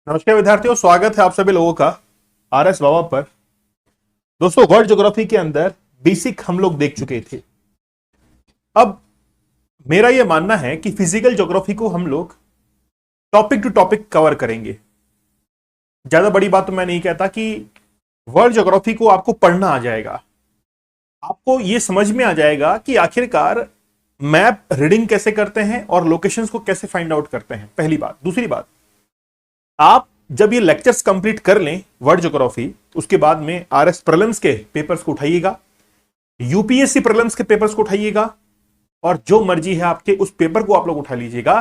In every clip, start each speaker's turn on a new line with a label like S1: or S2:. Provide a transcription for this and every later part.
S1: नमस्कार विद्यार्थियों, स्वागत है आप सभी लोगों का आर एस बाबा पर। दोस्तों, वर्ल्ड ज्योग्राफी के अंदर बेसिक हम लोग देख चुके थे। अब मेरा यह मानना है कि फिजिकल ज्योग्राफी को हम लोग टॉपिक टू टॉपिक कवर करेंगे। ज्यादा बड़ी बात तो मैं नहीं कहता कि वर्ल्ड ज्योग्राफी को आपको पढ़ना आ जाएगा, आपको यह समझ में आ जाएगा कि आखिरकार मैप रीडिंग कैसे करते हैं और लोकेशंस को कैसे फाइंड आउट करते हैं। पहली बात। दूसरी बात, आप जब ये लेक्चर्स कंप्लीट कर लें वर्ल्ड ज्योग्राफी, उसके बाद में आरएस प्रीलिम्स के पेपर्स को उठाइएगा, यूपीएससी प्रीलिम्स के पेपर्स को उठाइएगा और जो मर्जी है आपके उस पेपर को आप लोग उठा लीजिएगा।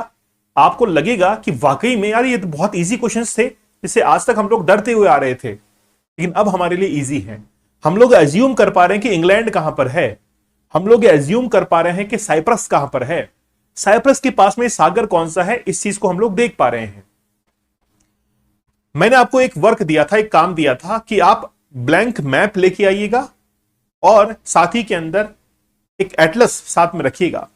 S1: आपको लगेगा कि वाकई में यार ये तो बहुत इजी क्वेश्चंस थे जिससे आज तक हम लोग डरते हुए आ रहे थे, लेकिन अब हमारे लिए इजी है। हम लोग एज्यूम कर पा रहे हैं कि इंग्लैंड कहां पर है, हम लोग एज्यूम कर पा रहे हैं कि साइप्रस कहां पर है, साइप्रस के पास में सागर कौन सा है, इस चीज को हम लोग देख पा रहे हैं। मैंने आपको एक वर्क दिया था, एक काम दिया था कि आप ब्लैंक मैप लेके आइएगा और साथ ही के अंदर एक एटलस साथ में रखिएगा।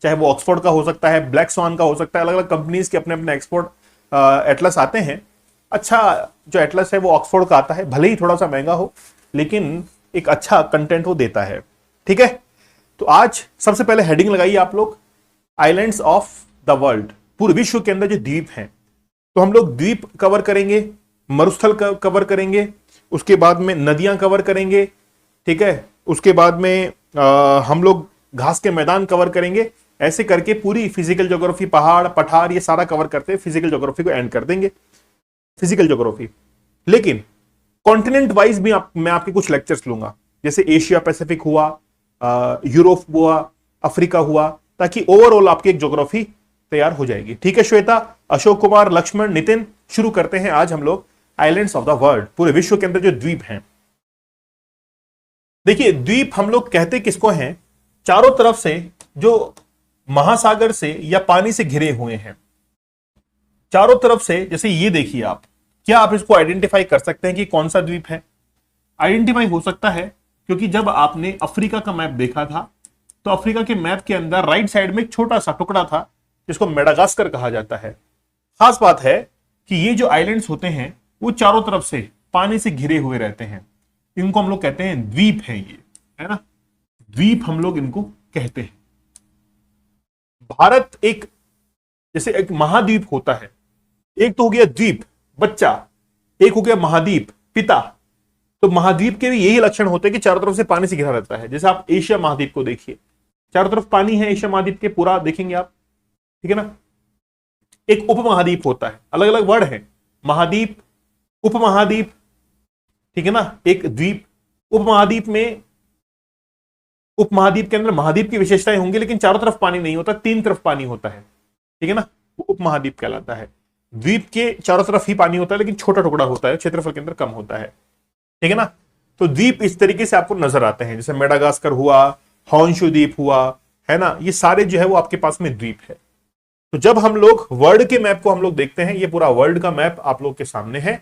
S1: चाहे वो ऑक्सफोर्ड का हो सकता है, ब्लैक स्वान का हो सकता है, अलग अलग कंपनीज के अपने अपने एक्सपोर्ट एटलस आते हैं। अच्छा जो एटलस है वो ऑक्सफोर्ड का आता है, भले ही थोड़ा सा महंगा हो लेकिन एक अच्छा कंटेंट वो देता है। ठीक है, तो आज सबसे पहले हेडिंग लगाइए आप लोग, आइलैंड्स ऑफ द वर्ल्ड। पूरे विश्व के अंदर जो द्वीप हैं, तो हम लोग द्वीप कवर करेंगे, मरुस्थल कवर करेंगे, उसके बाद में नदियां कवर करेंगे। ठीक है, उसके बाद में हम लोग घास के मैदान कवर करेंगे। ऐसे करके पूरी फिजिकल ज्योग्राफी, पहाड़ पठार, ये सारा कवर करते हैं, फिजिकल ज्योग्राफी को एंड कर देंगे। फिजिकल ज्योग्राफी, लेकिन कॉन्टिनेंट वाइज भी मैं आपके कुछ लेक्चर्स लूंगा, जैसे एशिया पैसिफिक हुआ, यूरोप हुआ, अफ्रीका हुआ, ताकि ओवरऑल आपकी एक ज्योग्राफी तैयार हो जाएगी। ठीक है श्वेता, अशोक कुमार, लक्ष्मण, नितिन, शुरू करते हैं आज हम लोग आइलैंड्स ऑफ द वर्ल्ड, पूरे विश्व के अंदर जो द्वीप हैं। देखिए, द्वीप हम लोग कहते किसको हैं? चारों तरफ से जो महासागर से या पानी से घिरे हुए हैं, चारों तरफ से। जैसे ये देखिए आप, क्या आप इसको आइडेंटिफाई कर सकते हैं कि कौन सा द्वीप है? आइडेंटिफाई हो सकता है, क्योंकि जब आपने अफ्रीका का मैप देखा था तो अफ्रीका के मैप के अंदर राइट साइड में एक छोटा सा टुकड़ा था जिसको मेडागास्कर कहा जाता है। खास बात है कि ये जो आइलैंड्स होते हैं वो चारों तरफ से पानी से घिरे हुए रहते हैं, इनको हम लोग कहते हैं द्वीप हैं, ये है ना, द्वीप हम लोग इनको कहते हैं। भारत एक, जैसे एक महाद्वीप होता है, एक तो हो गया द्वीप बच्चा, एक हो गया महाद्वीप पिता। तो महाद्वीप के भी यही लक्षण होते हैं कि चारों तरफ से पानी से घिरा रहता है। जैसे आप एशिया महाद्वीप को देखिए, चारों तरफ पानी है एशिया महाद्वीप के, पूरा देखेंगे आप। ठीक है ना, एक उपमहाद्वीप होता है, अलग अलग वर्ड है, महाद्वीप, उपमहाद्वीप। ठीक है ना, एक द्वीप, उपमहाद्वीप में, उपमहाद्वीप के अंदर महाद्वीप की विशेषताएं होंगी, लेकिन चारों तरफ पानी नहीं होता, तीन तरफ पानी होता है। ठीक है ना, वो उपमहाद्वीप कहलाता है। द्वीप के चारों तरफ ही पानी होता है, लेकिन छोटा टुकड़ा होता है, क्षेत्रफल के अंदर कम होता है। ठीक है ना, तो द्वीप इस तरीके से आपको नजर आते हैं, जैसे मेडागास्कर हुआ, हॉन्शू द्वीप हुआ, है ना, ये सारे जो है वो आपके पास में द्वीप है। तो जब हम लोग वर्ल्ड के मैप को हम लोग देखते हैं, ये पूरा वर्ल्ड का मैप आप लोग के सामने है।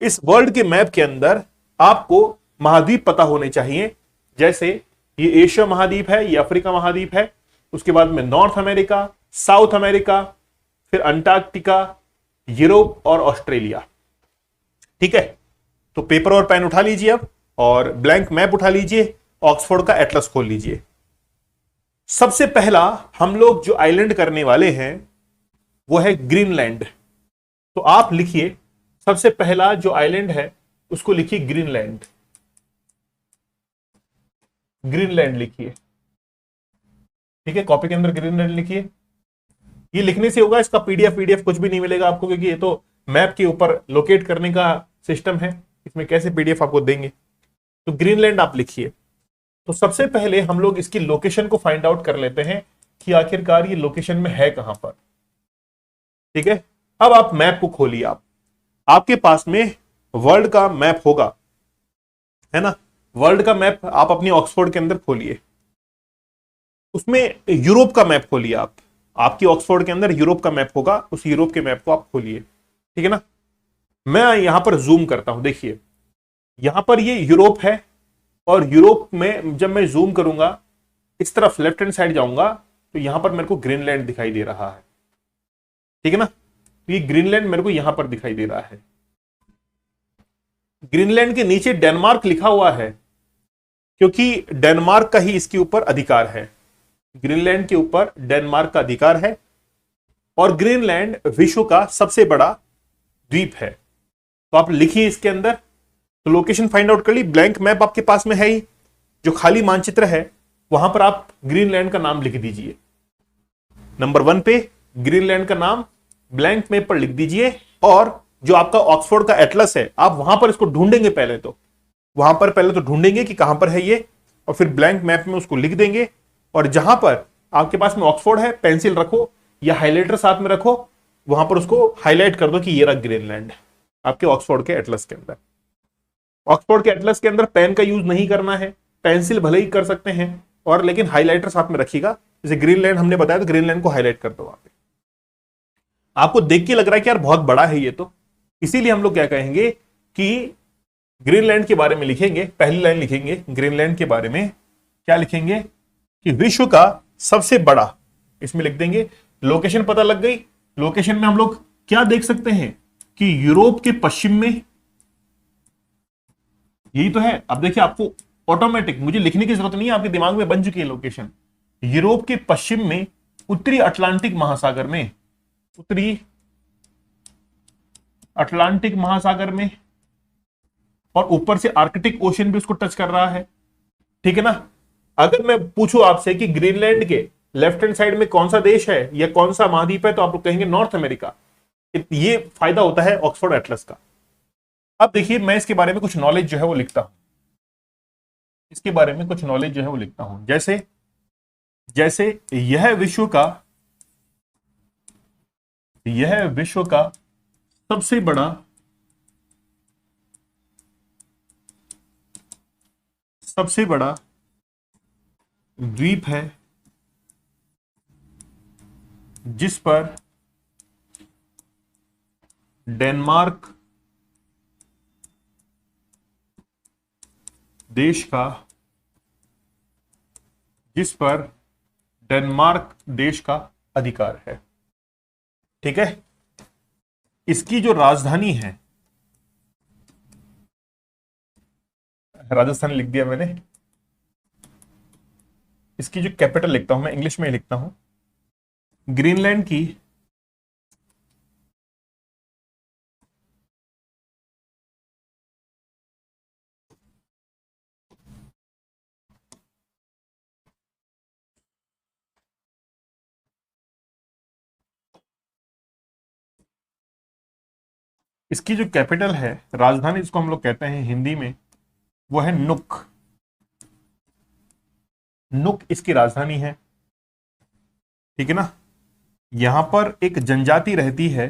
S1: इस वर्ल्ड के मैप के अंदर आपको महाद्वीप पता होने चाहिए। जैसे ये एशिया महाद्वीप है, ये अफ्रीका महाद्वीप है, उसके बाद में नॉर्थ अमेरिका, साउथ अमेरिका, फिर अंटार्कटिका, यूरोप और ऑस्ट्रेलिया। ठीक है, तो पेपर और पेन उठा लीजिए अब और ब्लैंक मैप उठा लीजिए, ऑक्सफोर्ड का एटलस खोल लीजिए। सबसे पहला हम लोग जो आइलैंड करने वाले हैं वो है ग्रीनलैंड। तो आप लिखिए, सबसे पहला जो आइलैंड है उसको लिखिए ग्रीनलैंड। ग्रीनलैंड लिखिए। ठीक है, कॉपी के अंदर ग्रीनलैंड लिखिए। ये लिखने से होगा, इसका पीडीएफ कुछ भी नहीं मिलेगा आपको, क्योंकि ये तो मैप के ऊपर लोकेट करने का सिस्टम है, इसमें कैसे पीडीएफ आपको देंगे। तो ग्रीनलैंड आप लिखिए। तो सबसे पहले हम लोग इसकी लोकेशन को फाइंड आउट कर लेते हैं कि आखिरकार ये लोकेशन में है कहां पर। ठीक है, अब आप मैप को खोलिए। आपके पास में वर्ल्ड का मैप होगा, है ना, वर्ल्ड का मैप आप अपनी ऑक्सफोर्ड के अंदर खोलिए, उसमें यूरोप का मैप खोलिए। आपकी ऑक्सफोर्ड के अंदर यूरोप का मैप होगा, उस यूरोप के मैप को आप खोलिए। ठीक है ना, मैं यहां पर जूम करता हूं, देखिए यहां पर ये यूरोप है, और यूरोप में जब मैं जूम करूंगा इस तरफ लेफ्ट हैंड साइड जाऊंगा तो यहां पर मेरे को ग्रीनलैंड दिखाई दे रहा है। ठीक है ना, तो ये ग्रीनलैंड मेरे को यहां पर दिखाई दे रहा है। ग्रीनलैंड के नीचे डेनमार्क लिखा हुआ है क्योंकि डेनमार्क का ही इसके ऊपर अधिकार है। ग्रीनलैंड के ऊपर डेनमार्क का अधिकार है और ग्रीनलैंड विश्व का सबसे बड़ा द्वीप है। तो आप लिखिए इसके अंदर, तो लोकेशन फाइंड आउट कर ली। ब्लैंक मैप आपके पास में है ही, जो खाली मानचित्र है वहां पर आप ग्रीनलैंड का नाम लिख दीजिए। नंबर 1 पे ग्रीनलैंड का नाम ब्लैंक मैप पर लिख दीजिए और जो आपका ऑक्सफोर्ड का एटलस है आप वहां पर इसको ढूंढेंगे। पहले तो ढूंढेंगे कि कहां पर है ये, और फिर ब्लैंक मैप में उसको लिख देंगे। और जहां पर आपके पास में ऑक्सफोर्ड है, पेंसिल रखो या हाइलाइटर साथ में रखो, वहां पर उसको हाईलाइट कर दो कि ये रहा ग्रीनलैंड आपके ऑक्सफोर्ड के एटलस के अंदर। ऑक्सफोर्ड के एटलस के अंदर पेन का यूज नहीं करना है, पेंसिल भले ही कर सकते हैं और लेकिन हाइलाइटर साथ में रखिएगा। जैसे ग्रीनलैंड हमने बताया तो ग्रीनलैंड को हाईलाइट कर दो वहां पे। आपको देख के लग रहा है कि यार बहुत बड़ा है ये, तो इसीलिए हम लोग क्या कहेंगे कि ग्रीनलैंड के बारे में लिखेंगे। पहली लाइन लिखेंगे ग्रीनलैंड के बारे में, क्या लिखेंगे कि विश्व का सबसे बड़ा, इसमें लिख देंगे। लोकेशन पता लग गई। लोकेशन में हम लोग क्या देख सकते हैं कि यूरोप के पश्चिम में, यही तो है। अब देखिए आपको ऑटोमेटिक, मुझे लिखने की जरूरत नहीं है, आपके दिमाग में बन चुकी है लोकेशन। यूरोप के पश्चिम में, उत्तरी अटलांटिक महासागर में, उत्तरी अटलांटिक महासागर में, और ऊपर से आर्कटिक ओशन भी उसको टच कर रहा है। ठीक है ना। अगर मैं पूछूं आपसे कि ग्रीनलैंड के लेफ्ट हैंड साइड में कौन सा देश है या कौन सा महाद्वीप है, तो आप लोग कहेंगे नॉर्थ अमेरिका। ये फायदा होता है ऑक्सफोर्ड एटलस का। अब देखिए मैं इसके बारे में कुछ नॉलेज जो है वो लिखता हूं, इसके बारे में कुछ नॉलेज जो है वो लिखता हूं। जैसे जैसे यह विश्व का सबसे बड़ा द्वीप है जिस पर डेनमार्क देश का अधिकार है। ठीक है। इसकी जो राजधानी है, राजस्थान लिख दिया मैंने। इसकी जो कैपिटल लिखता हूं मैं, इंग्लिश में लिखता हूं, ग्रीनलैंड की इसकी जो कैपिटल है, राजधानी इसको हम लोग कहते हैं हिंदी में, वो है नुक। नुक इसकी राजधानी है। ठीक है ना। यहां पर एक जनजाति रहती है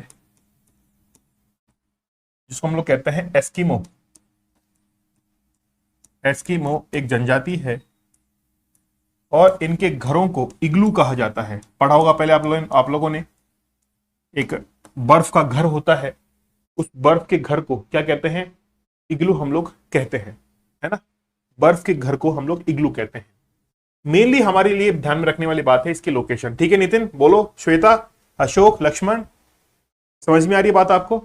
S1: जिसको हम लोग कहते हैं एस्किमो। एस्किमो एक जनजाति है और इनके घरों को इग्लू कहा जाता है। पढ़ा होगा पहले आप लोगों ने। एक बर्फ का घर होता है, उस बर्फ के घर को क्या कहते हैं? इग्लू हम लोग कहते हैं, है ना। बर्फ के घर को हम लोग इग्लू कहते हैं। मेनली हमारे लिए ध्यान में रखने वाली बात है इसकी लोकेशन। ठीक है नितिन, बोलो। श्वेता, अशोक, लक्ष्मण, समझ में आ रही है बात आपको?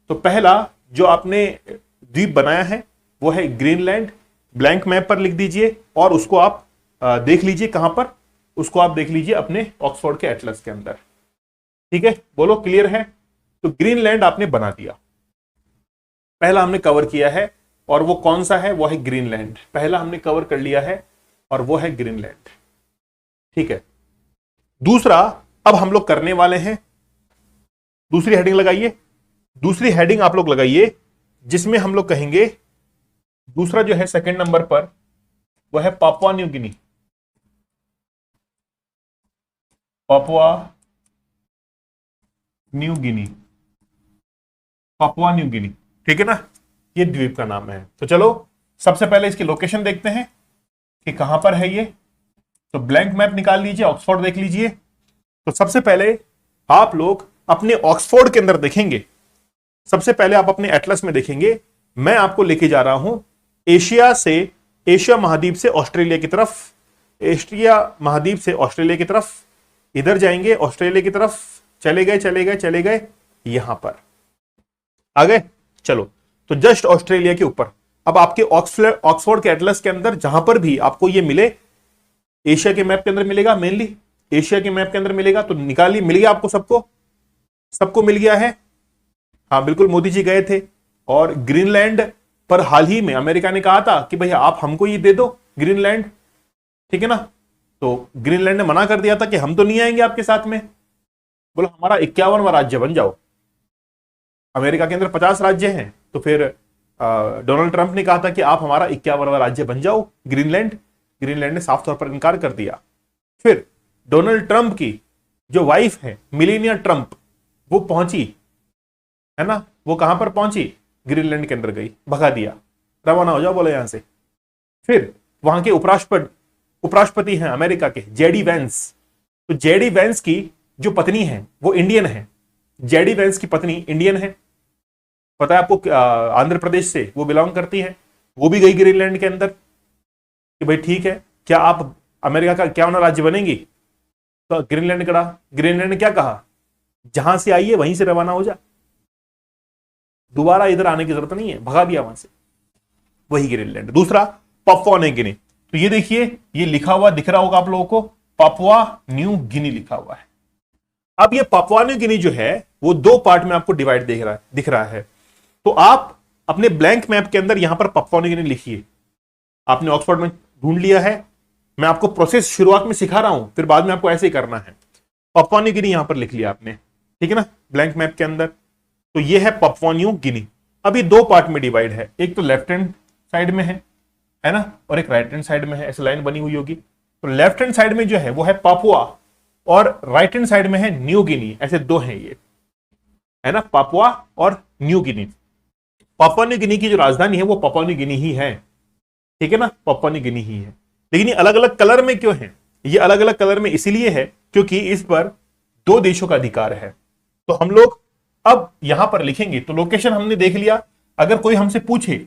S1: तो पहला जो आपने द्वीप बनाया है वो है ग्रीनलैंड। ब्लैंक मैप पर लिख दीजिए और उसको आप देख लीजिए। कहां पर? उसको आप देख लीजिए अपने ऑक्सफोर्ड के एटलस के अंदर। ठीक है, बोलो क्लियर है? तो ग्रीनलैंड आपने बना दिया, पहला हमने कवर किया है, और वो कौन सा है? वो है ग्रीनलैंड। पहला हमने कवर कर लिया है और वो है ग्रीनलैंड। ठीक है। दूसरा अब हम लोग करने वाले हैं, दूसरी हेडिंग लगाइए। दूसरी हेडिंग आप लोग लगाइए जिसमें हम लोग कहेंगे, दूसरा जो है सेकंड नंबर पर, वो है Papua New Guinea. Papua New Guinea, Papua New Guinea. ठीक है ना, ये द्वीप का नाम है। तो चलो सबसे पहले इसकी लोकेशन देखते हैं कि कहां पर है ये। तो ब्लैंक मैप निकाल लीजिए, ऑक्सफोर्ड देख लीजिए। तो सबसे पहले आप लोग अपने ऑक्सफोर्ड के अंदर देखेंगे, सबसे पहले आप अपने एटलस में देखेंगे। मैं आपको लेके जा रहा हूं एशिया महाद्वीप से ऑस्ट्रेलिया की तरफ, एशिया महाद्वीप से ऑस्ट्रेलिया की तरफ। इधर जाएंगे ऑस्ट्रेलिया की तरफ, चले गए चले गए चले गए, यहां पर आ गए। चलो, तो जस्ट ऑस्ट्रेलिया के ऊपर। अब आपके ऑक्सफोर्ड के एटलस के अंदर जहां पर भी आपको ये मिले, एशिया के मैप के अंदर मिलेगा, मेनली एशिया के मैप के अंदर मिलेगा, तो निकालिए, मिल गया आपको, सबको सबको मिल गया है। हाँ बिल्कुल, मोदी जी गए थे और ग्रीनलैंड पर हाल ही में अमेरिका ने कहा था कि भैया आप हमको ये दे दो ग्रीनलैंड, ठीक है ना। तो ग्रीनलैंड ने मना कर दिया था कि हम तो नहीं आएंगे आपके साथ में, बोला हमारा 51वां राज्य बन जाओ। अमेरिका के अंदर 50 राज्य हैं, तो फिर डोनाल्ड ट्रंप ने कहा था कि आप हमारा 51वां राज्य बन जाओ ग्रीनलैंड। ग्रीनलैंड ने साफ तौर पर इनकार कर दिया। फिर डोनाल्ड ट्रंप की जो वाइफ है मिलेनिया ट्रंप, वो पहुंची, है ना, वो कहां पर पहुंची, ग्रीनलैंड के अंदर गई, भगा दिया, रवाना हो जाओ बोले यहां से। फिर वहां के उपराष्ट्रपति हैं अमेरिका के, जेडी वेंस। तो जेडी वेंस की जो पत्नी है वो इंडियन है, जेडी वेंस की पत्नी इंडियन है, पता है आपको, आंध्र प्रदेश से वो बिलोंग करती है। वो भी गई ग्रीनलैंड के अंदर कि भाई ठीक है, क्या आप अमेरिका का 51वां राज्य बनेंगी। तो ग्रीनलैंड ने क्या कहा, जहां से आई है वहीं से रवाना हो जा, दोबारा इधर आने की जरूरत नहीं है, भगा दिया वहां से, वही ग्रीनलैंड। दूसरा पापुआ न्यू गिनी। तो ये देखिए, ये लिखा हुआ दिख रहा होगा आप लोगों को, पापुआ न्यू गिनी लिखा हुआ है। अब ये पापुआ न्यू गिनी जो है वो दो पार्ट में आपको डिवाइड दिख रहा है। तो आप अपने ब्लैंक मैप के अंदर यहां पर पापुआ न्यू गिनी लिखिए। आपने ऑक्सफोर्ड में ढूंढ लिया है, मैं आपको प्रोसेस शुरुआत में सिखा रहा हूं, फिर बाद में आपको ऐसे ही करना है। पापुआ न्यू गिनी यहां पर लिख लिया आपने, ठीक है ना, ब्लैंक मैप के अंदर। तो ये है पापुआ न्यू गिनी। अब ये दो पार्ट में डिवाइड है, एक तो लेफ्ट हैंड साइड में है ना, और एक राइट हैंड साइड में है, ऐसे लाइन बनी हुई होगी। तो लेफ्ट हैंड साइड में जो है वो है पापुआ, और राइट हैंड साइड में है न्यू गिनी, ऐसे दो हैं ये, है ना, पापुआ और New Guinea. Papua New Guinea की जो राजधानी है वो पापुआ न्यू गिनी ही है, ठीक है ना, पापुआ न्यू गिनी ही है। लेकिन ये अलग अलग कलर में क्यों है, ये अलग अलग कलर में इसीलिए है क्योंकि इस पर दो देशों का अधिकार है। तो हम लोग अब यहां पर लिखेंगे, तो लोकेशन हमने देख लिया। अगर कोई हमसे पूछे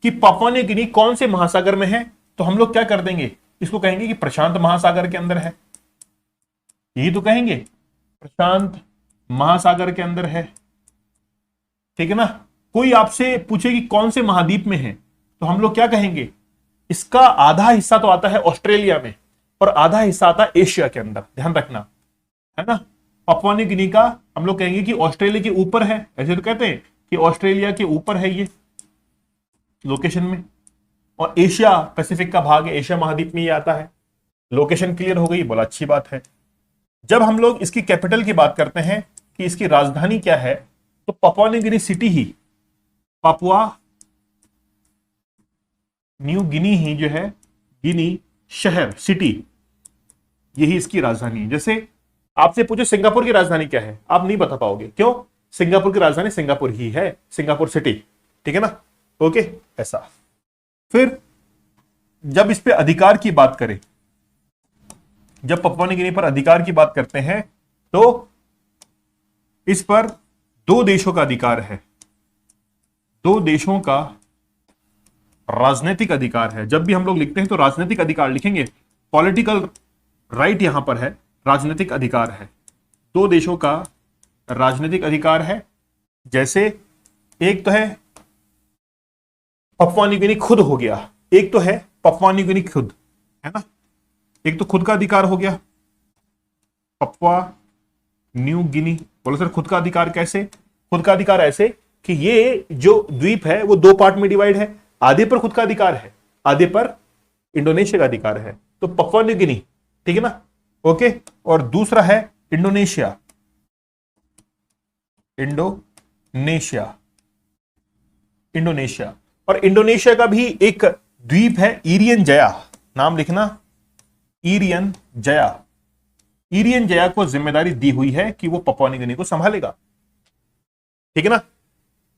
S1: कि पापुआ न्यू गिनी कौन से महासागर में है, तो हम लोग क्या कर देंगे, इसको कहेंगे कि प्रशांत महासागर के अंदर है, यही तो कहेंगे, प्रशांत महासागर के अंदर है, ठीक है ना। कोई आपसे पूछे कि कौन से महाद्वीप में है, तो हम लोग क्या कहेंगे, इसका आधा हिस्सा तो आता है ऑस्ट्रेलिया में और आधा हिस्सा आता है एशिया के अंदर, ध्यान रखना, है ना। पापुआ न्यू गिनी का हम लोग कहेंगे कि ऑस्ट्रेलिया के ऊपर है, ऐसे तो कहते हैं कि ऑस्ट्रेलिया के ऊपर है ये लोकेशन में, और एशिया पैसिफिक का भाग है, एशिया महाद्वीप में ये आता है। लोकेशन क्लियर हो गई, बोला अच्छी बात है। जब हम लोग इसकी कैपिटल की बात करते हैं कि इसकी राजधानी क्या है, तो पापुआ न्यू गिनी सिटी ही, पापुआ न्यू गिनी ही जो है, गिनी शहर, सिटी, यही इसकी राजधानी है। जैसे आपसे पूछे सिंगापुर की राजधानी क्या है, आप नहीं बता पाओगे, क्यों, सिंगापुर की राजधानी सिंगापुर ही है, सिंगापुर सिटी, ठीक है ना, ओके, ऐसा। फिर जब इस पे अधिकार की बात करें, जब पापुआ न्यू गिनी पर अधिकार की बात करते हैं, तो इस पर दो देशों का अधिकार है, दो देशों का राजनीतिक अधिकार है। जब भी हम लोग लिखते हैं तो राजनीतिक अधिकार लिखेंगे, पॉलिटिकल राइट यहां पर है, राजनीतिक अधिकार है, दो देशों का राजनीतिक अधिकार है। जैसे एक तो है पापुआ न्यू गिनी खुद हो गया, एक तो है पापुआ न्यू गिनी खुद, है ना, एक तो खुद का अधिकार हो गया पापुआ न्यू गिनी। बोलो सर खुद का अधिकार कैसे, खुद का अधिकार ऐसे कि ये जो द्वीप है वो दो पार्ट में डिवाइड है, आधे पर खुद का अधिकार है, आधे पर इंडोनेशिया का अधिकार है, तो पापुआ न्यू गिनी, ठीक है ना, ओके। और दूसरा है इंडोनेशिया, इंडोनेशिया, इंडोनेशिया, और इंडोनेशिया का भी एक द्वीप है इरियन जया, नाम लिखना, इरियन जया। इरियन जया को जिम्मेदारी दी हुई है कि वो पापुआ न्यू गिनी को संभालेगा, ठीक है ना।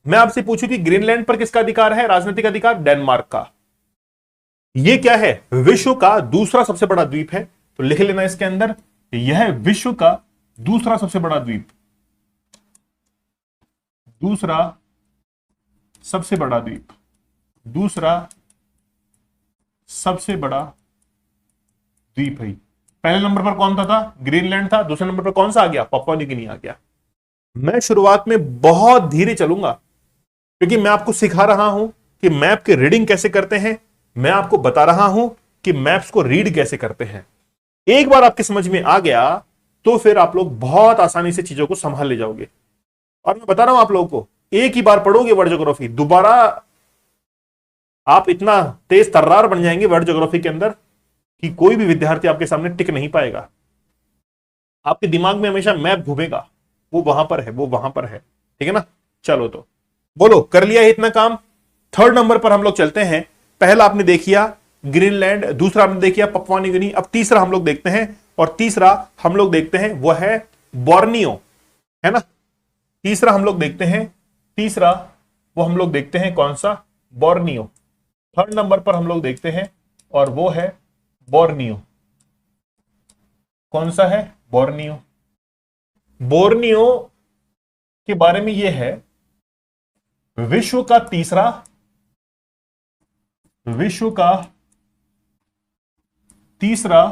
S1: मैं आपसे पूछूं कि ग्रीनलैंड पर किसका अधिकार है, राजनीतिक अधिकार, डेनमार्क का। ये क्या है, विश्व का दूसरा सबसे बड़ा द्वीप है, तो लिख लेना इसके अंदर, यह है विश्व का दूसरा सबसे बड़ा द्वीप, दूसरा सबसे बड़ा द्वीप, दूसरा सबसे बड़ा द्वीप है। पहले नंबर पर कौन था ग्रीनलैंड था, दूसरे नंबर पर कौन सा आ गया, पापुआ न्यू गिनी आ गया, मैं शुरुआत में बहुत धीरे चलूंगा, क्योंकि मैं आपको सिखा रहा हूं कि मैप के रीडिंग कैसे करते हैं, मैं आपको बता रहा हूं कि मैप्स को रीड कैसे करते हैं। एक बार आपके समझ में आ गया तो फिर आप लोग बहुत आसानी से चीजों को संभाल ले जाओगे। और मैं बता रहा हूं आप लोगों को, एक ही बार पढ़ोगे वर्ल्ड ज्योग्राफी, दोबारा आप इतना तेज तर्रार बन जाएंगे वर्ल्ड ज्योग्राफी के अंदर कि कोई भी विद्यार्थी आपके सामने टिक नहीं पाएगा। आपके दिमाग में हमेशा मैप घूमेगा, वो वहां पर है, वो वहां पर है। ठीक है ना? चलो तो बोलो, कर लिया है इतना काम। थर्ड नंबर पर हम लोग चलते हैं। पहला आपने देखिया ग्रीनलैंड, दूसरा आपने देखिया पपुआ न्यू गिनी। अब तीसरा हम लोग देखते हैं, और तीसरा हम लोग देखते हैं वो है बोर्नियो, है ना? तीसरा हम लोग देखते हैं, तीसरा वो हम लोग देखते हैं कौन सा? बोर्नियो। थर्ड नंबर पर हम लोग देखते हैं और वो है बोर्नियो। कौन सा है? बोर्नियो। बोर्नियो के बारे में यह है, विश्व का तीसरा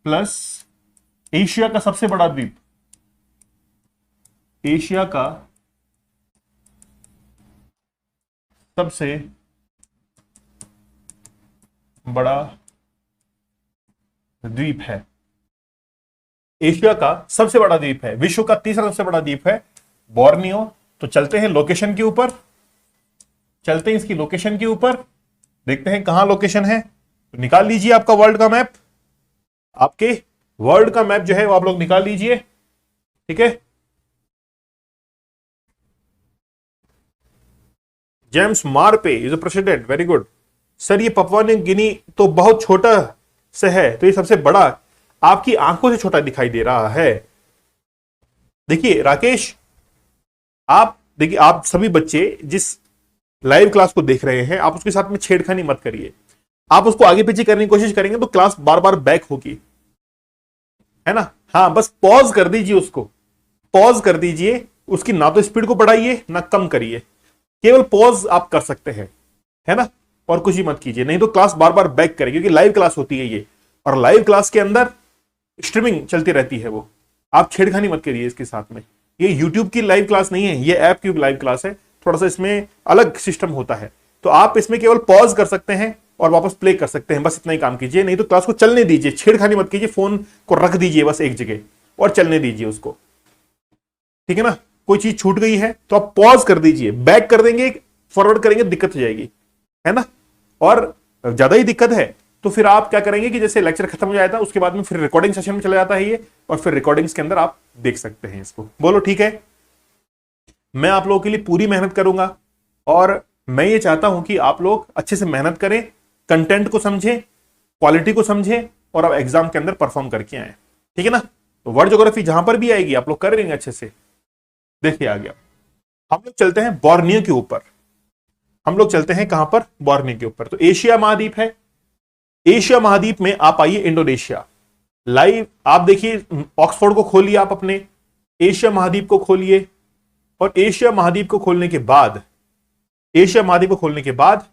S1: प्लस एशिया का सबसे बड़ा द्वीप, एशिया का सबसे बड़ा द्वीप है। एशिया का सबसे बड़ा द्वीप है, विश्व का तीसरा सबसे बड़ा द्वीप है बोर्नियो। तो चलते हैं लोकेशन के ऊपर, चलते हैं इसकी लोकेशन के ऊपर, देखते हैं कहां लोकेशन है। तो निकाल लीजिए आपका वर्ल्ड का मैप, आपके वर्ल्ड का मैप जो है वो आप लोग निकाल लीजिए। ठीक है? James Marape is a president, very good sir. ये पपुआ न्यू गिनी तो बहुत छोटा से है, तो ये सबसे बड़ा आपकी आंखों से छोटा दिखाई दे रहा है। देखिए राकेश, आप देखिए, आप सभी बच्चे जिस लाइव क्लास को देख रहे हैं, आप उसके साथ में छेड़खानी मत करिए। आप उसको आगे पीछे करने की कोशिश करेंगे तो क्लास बार बार बैक होगी, है ना? हाँ, बस पॉज कर दीजिए, उसको पॉज कर दीजिए। उसकी ना तो स्पीड को बढ़ाइए ना कम करिए, केवल पॉज आप कर सकते हैं, है ना? और कुछ ही मत कीजिए, नहीं तो क्लास बार बार बैक करेगी, क्योंकि लाइव क्लास होती है ये, और लाइव क्लास के अंदर स्ट्रीमिंग चलती रहती है। वो आप छेड़खानी मत करिए इसके साथ में। ये यूट्यूब की लाइव क्लास नहीं है, ये ऐप की लाइव क्लास है, थोड़ा सा इसमें अलग सिस्टम होता है। तो आप इसमें केवल पॉज कर सकते हैं और वापस प्ले कर सकते हैं, बस इतना ही काम कीजिए। नहीं तो क्लास को चलने दीजिए, छेड़खानी मत कीजिए, फोन को रख दीजिए बस एक जगह और चलने दीजिए उसको। ठीक है ना? कोई चीज छूट गई है तो आप पॉज कर दीजिए, बैक कर देंगे, फॉरवर्ड करेंगे, दिक्कत हो जाएगी, है ना? और ज्यादा ही दिक्कत है तो फिर आप क्या करेंगे कि जैसे लेक्चर खत्म हो जाता है उसके बाद में फिर रिकॉर्डिंग सेशन में चला जाता है ये, और फिर रिकॉर्डिंग्स के अंदर आप देख सकते हैं इसको। बोलो ठीक है? मैं आप लोगों के लिए पूरी मेहनत करूंगा, और मैं ये चाहता हूं कि आप लोग अच्छे से मेहनत करें, कंटेंट को समझें, क्वालिटी को समझें, और आप एग्जाम के अंदर परफॉर्म करके आए। ठीक है ना? तो वर्ल्ड ज्योग्राफी जहां पर भी आएगी आप लोग कर लेंगे अच्छे से। देखिए आ गया। हम लोग चलते हैं बोर्नियो के ऊपर, हम लोग चलते हैं कहां पर? बोर्नियो के ऊपर। तो एशिया महाद्वीप है, एशिया महाद्वीप में आप आइए इंडोनेशिया। लाइव आप देखिए, ऑक्सफोर्ड को खोलिए, आप अपने एशिया महाद्वीप को खोलिए, और एशिया महाद्वीप को खोलने के बाद, एशिया महाद्वीप को खोलने के बाद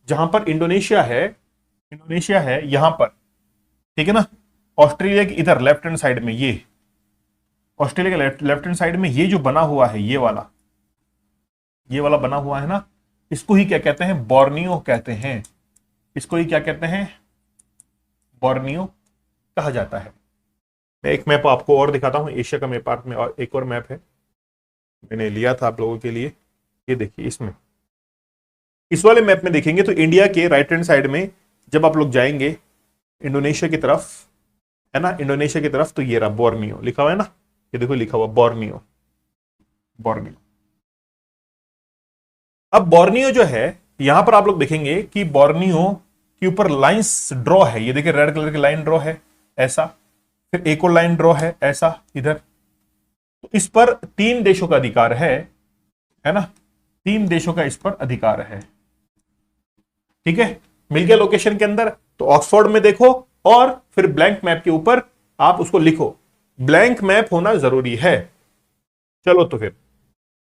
S1: जहां पर इंडोनेशिया है, इंडोनेशिया है यहां पर, ठीक है ना? ऑस्ट्रेलिया की इधर लेफ्ट हैंड साइड में, ये ऑस्ट्रेलिया के लेफ्ट हैंड साइड में ये जो बना हुआ है, ये वाला बना हुआ है ना, इसको ही क्या कहते हैं? बोर्नियो कहते हैं। इसको ही क्या कहते हैं? बोर्नियो कहा जाता है। मैं एक मैप आपको और दिखाता हूं, एशिया का मैप में, और एक और मैप है मैंने लिया था आप लोगों के लिए। ये देखिए, इसमें इस वाले मैप में देखेंगे तो इंडिया के राइट हैंड साइड में जब आप लोग जाएंगे इंडोनेशिया की तरफ, है ना, इंडोनेशिया की तरफ, तो ये रहा बोर्नियो लिखा हुआ है ना, ये देखो लिखा हुआ बोर्नियो, बोर्नियो। अब बोर्नियो जो है, यहां पर आप लोग देखेंगे कि बोर्नियो के ऊपर लाइंस ड्रॉ है, ये देखिए रेड कलर की लाइन ड्रॉ है ऐसा, फिर एक और लाइन ड्रॉ है ऐसा इधर। तो इस पर 3 देशों का अधिकार है ना, 3 देशों का इस पर अधिकार है। ठीक है? मिल गया लोकेशन के अंदर। तो ऑक्सफोर्ड में देखो, और फिर ब्लैंक मैप के ऊपर आप उसको लिखो, ब्लैंक मैप होना जरूरी है। चलो तो फिर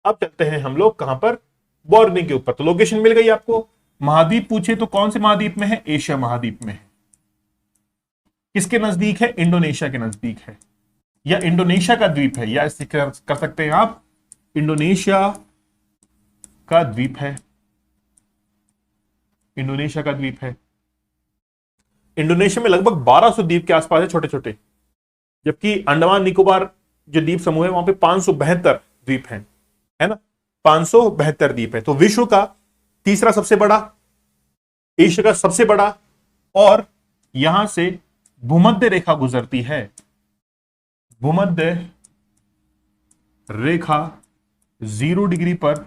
S1: अब चलते हैं हम लोग कहां पर? बोर्नियो के ऊपर। तो लोकेशन मिल गई आपको। महाद्वीप पूछे तो कौन से महाद्वीप में है? एशिया महाद्वीप में है। किसके नजदीक है? इंडोनेशिया के नजदीक है, या इंडोनेशिया का द्वीप है, या ऐसे कर सकते हैं आप इंडोनेशिया का द्वीप है। इंडोनेशिया का द्वीप है। इंडोनेशिया में लगभग 1200 द्वीप के आसपास है, छोटे छोटे, जबकि अंडमान निकोबार जो द्वीप समूह है वहां पे 572 द्वीप हैं, है ना, 572 द्वीप है। तो विश्व का तीसरा सबसे बड़ा, एशिया का सबसे बड़ा, और यहां से भूमध्य रेखा गुजरती है। भूमध्य रेखा 0 डिग्री पर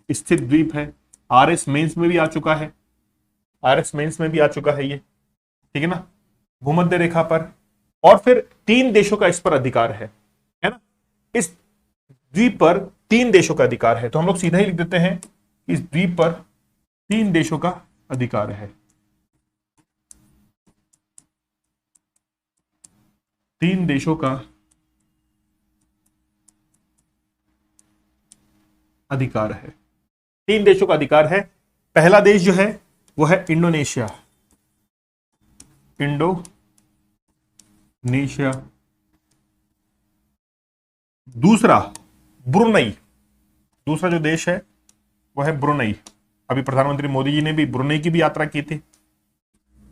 S1: स्थित द्वीप है। आरएस मेंस में भी आ चुका है, आरएस मेंस में भी आ चुका है ये, ठीक है ना, भूमध्य रेखा पर। और फिर 3 देशों का इस पर अधिकार है ना, इस द्वीप पर 3 देशों का अधिकार है। तो हम लोग सीधा ही लिख देते हैं, इस द्वीप पर 3 देशों का अधिकार है। 3 देशों का अधिकार है। 3 देशों का अधिकार है। पहला देश जो है वो है इंडोनेशिया। इंडोनेशिया। दूसरा ब्रुनई। दूसरा जो देश है वो है ब्रुनई। अभी प्रधानमंत्री मोदी जी ने भी ब्रुनई की भी यात्रा की थी।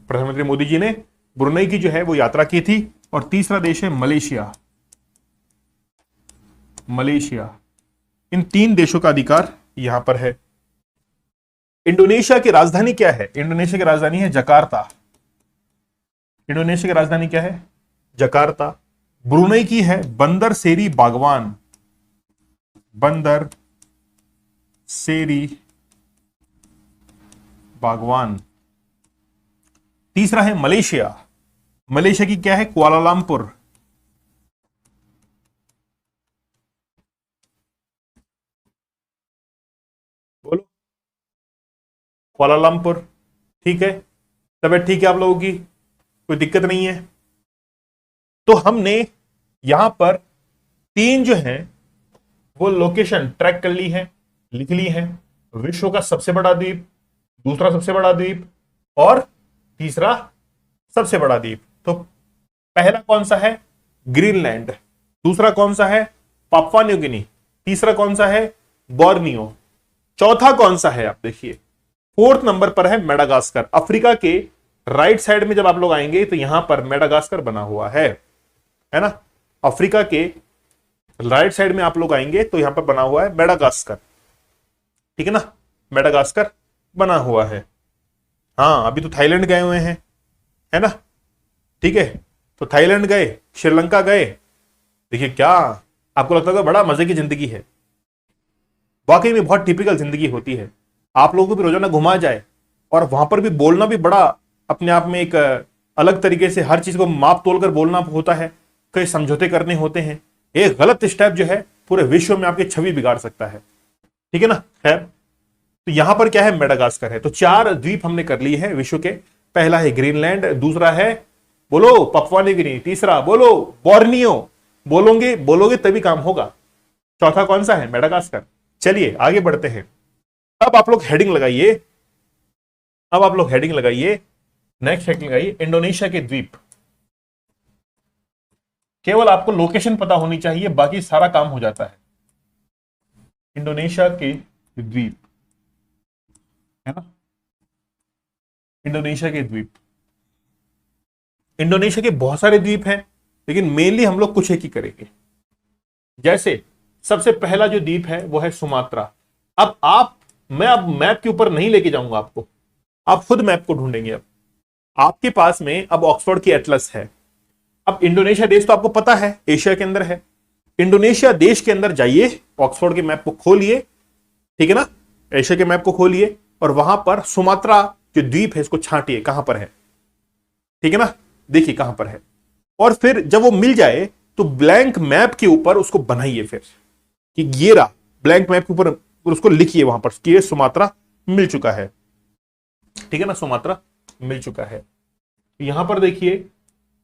S1: प्रधानमंत्री मोदी जी ने ब्रुनई की जो है वो यात्रा की थी। और तीसरा देश है मलेशिया। मलेशिया। इन 3 देशों का अधिकार यहां पर है। इंडोनेशिया की राजधानी क्या है? इंडोनेशिया की राजधानी है जकार्ता। इंडोनेशिया की राजधानी क्या है? जकार्ता। ब्रुनई की है बंदर सेरी बागवान। बंदर सेरी बागवान। तीसरा है मलेशिया। मलेशिया की क्या है? कुआलालंपुर। बोलो, कुआलालंपुर। ठीक है, तबियत ठीक है आप लोगों की? कोई दिक्कत नहीं है? तो हमने यहां पर 3 जो है वो लोकेशन ट्रैक कर ली है, लिख ली है। विश्व का सबसे बड़ा द्वीप, दूसरा सबसे बड़ा द्वीप, और तीसरा सबसे बड़ा द्वीप। तो पहला कौन सा है? ग्रीनलैंड। दूसरा कौन सा है? Papua New Guinea. तीसरा कौन सा है? बोर्नियो। चौथा कौन सा है? आप देखिए, 4th नंबर पर है मेडागास्कर। अफ्रीका के राइट साइड में जब आप लोग आएंगे तो यहां पर मेडागास्कर बना हुआ है ना। अफ्रीका के राइट साइड में आप लोग आएंगे तो यहां पर बना हुआ है मेडागास्कर, ठीक है ना, मेडागास्कर बना हुआ है। हाँ, अभी तो थाईलैंड गए हुए हैं, है ना, ठीक है। तो थाईलैंड गए, श्रीलंका गए। देखिए, क्या आपको लगता है बड़ा मजे की जिंदगी है? वाकई में बहुत टिपिकल जिंदगी होती है। आप लोगों को भी रोजाना घुमा जाए और वहां पर भी बोलना भी बड़ा अपने आप में एक अलग तरीके से हर चीज को माप तोल कर बोलना होता है। कई समझौते करने होते हैं। एक गलत स्टेप जो है पूरे विश्व में आपकी छवि बिगाड़ सकता है, ठीक है ना। खैर, तो यहां पर क्या है? मेडागास्कर है। तो 4 द्वीप हमने कर लिए हैं विश्व के। पहला है ग्रीनलैंड, दूसरा है, बोलो, पपुआ न्यू गिनी, तीसरा बोलो बोर्नियो। बोलोगे तभी काम होगा। चौथा कौन सा है? मेडागास्कर। चलिए आगे बढ़ते हैं। अब आप लोग हेडिंग लगाइए। नेक्स्ट हेडिंग लगाइए, इंडोनेशिया के द्वीप। केवल आपको लोकेशन पता होनी चाहिए, बाकी सारा काम हो जाता है। इंडोनेशिया के द्वीप, है ना, इंडोनेशिया के द्वीप। इंडोनेशिया के बहुत सारे द्वीप हैं, लेकिन मेनली हम लोग कुछ एक ही करेंगे। जैसे सबसे पहला जो द्वीप है वो है सुमात्रा। मैं अब मैप के ऊपर नहीं लेके जाऊंगा आपको, आप खुद मैप को ढूंढेंगे। अब आपके पास में अब ऑक्सफोर्ड की एटलस है। अब इंडोनेशिया देश तो आपको पता है एशिया के अंदर है। इंडोनेशिया देश के अंदर जाइए, ऑक्सफोर्ड के मैप को खोलिए, ठीक है ना, एशिया के मैप को खोलिए, और वहां पर सुमात्रा जो द्वीप है इसको छांटिए कहां पर है, ठीक है ना, देखिए कहां पर है। और फिर जब वो मिल जाए तो ब्लैंक मैप के ऊपर उसको बनाइए, फिर कि ये रहा ब्लैंक मैप के ऊपर, उसको लिखिए वहां पर कि ये सुमात्रा मिल चुका है, ठीक है ना, सुमात्रा मिल चुका है। यहां पर देखिए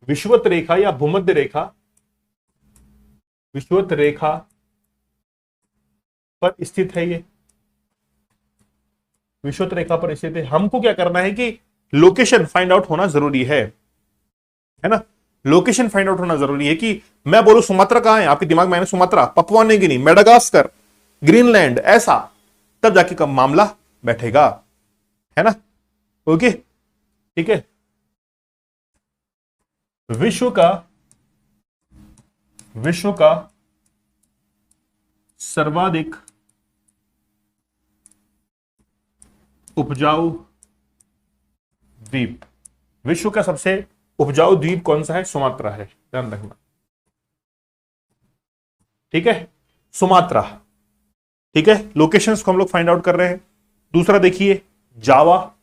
S1: विषुवत रेखा या भूमध्य रेखा, विषुवत रेखा पर स्थित है। ये विषुवत रेखा पर स्थित है। हमको क्या करना है कि लोकेशन फाइंड आउट होना जरूरी है ना। लोकेशन फाइंड आउट होना जरूरी है कि मैं बोलूं सुमात्रा कहां है, आपके दिमाग में आने सुमात्रा, पपुआ न्यू गिनी, मेडागास्कर, ग्रीनलैंड, ऐसा, तब जाके कब मामला बैठेगा, है ना। ओके, ठीक है। विश्व का सर्वाधिक उपजाऊ द्वीप, विश्व का सबसे उपजाऊ द्वीप कौन सा है? सुमात्रा है, ध्यान रखना, ठीक है, सुमात्रा, ठीक है। लोकेशंस को हम लोग फाइंड आउट कर रहे हैं। दूसरा देखिए, जावा,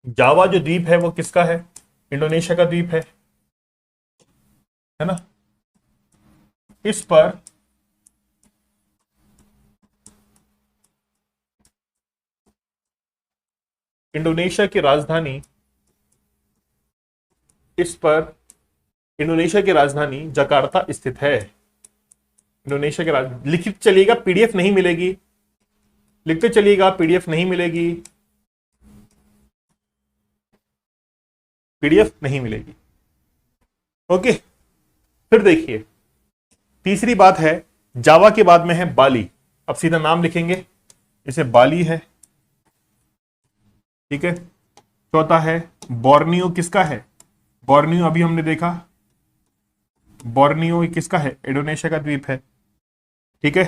S1: जावा जो द्वीप है वो किसका है? इंडोनेशिया का द्वीप है ना। इस पर इंडोनेशिया की राजधानी, इस पर इंडोनेशिया की राजधानी जकार्ता स्थित है। इंडोनेशिया के लिखित चलिएगा, पीडीएफ नहीं मिलेगी, लिखते चलिएगा, पीडीएफ नहीं मिलेगी, पीडीएफ नहीं मिलेगी। ओके, फिर देखिए, तीसरी बात है, जावा के बाद में है बाली। अब सीधा नाम लिखेंगे, इसे बाली है, ठीक है। चौथा है बोर्नियो, किसका है? बोर्नियो अभी हमने देखा, बोर्नियो किसका है? इंडोनेशिया का द्वीप है, ठीक है।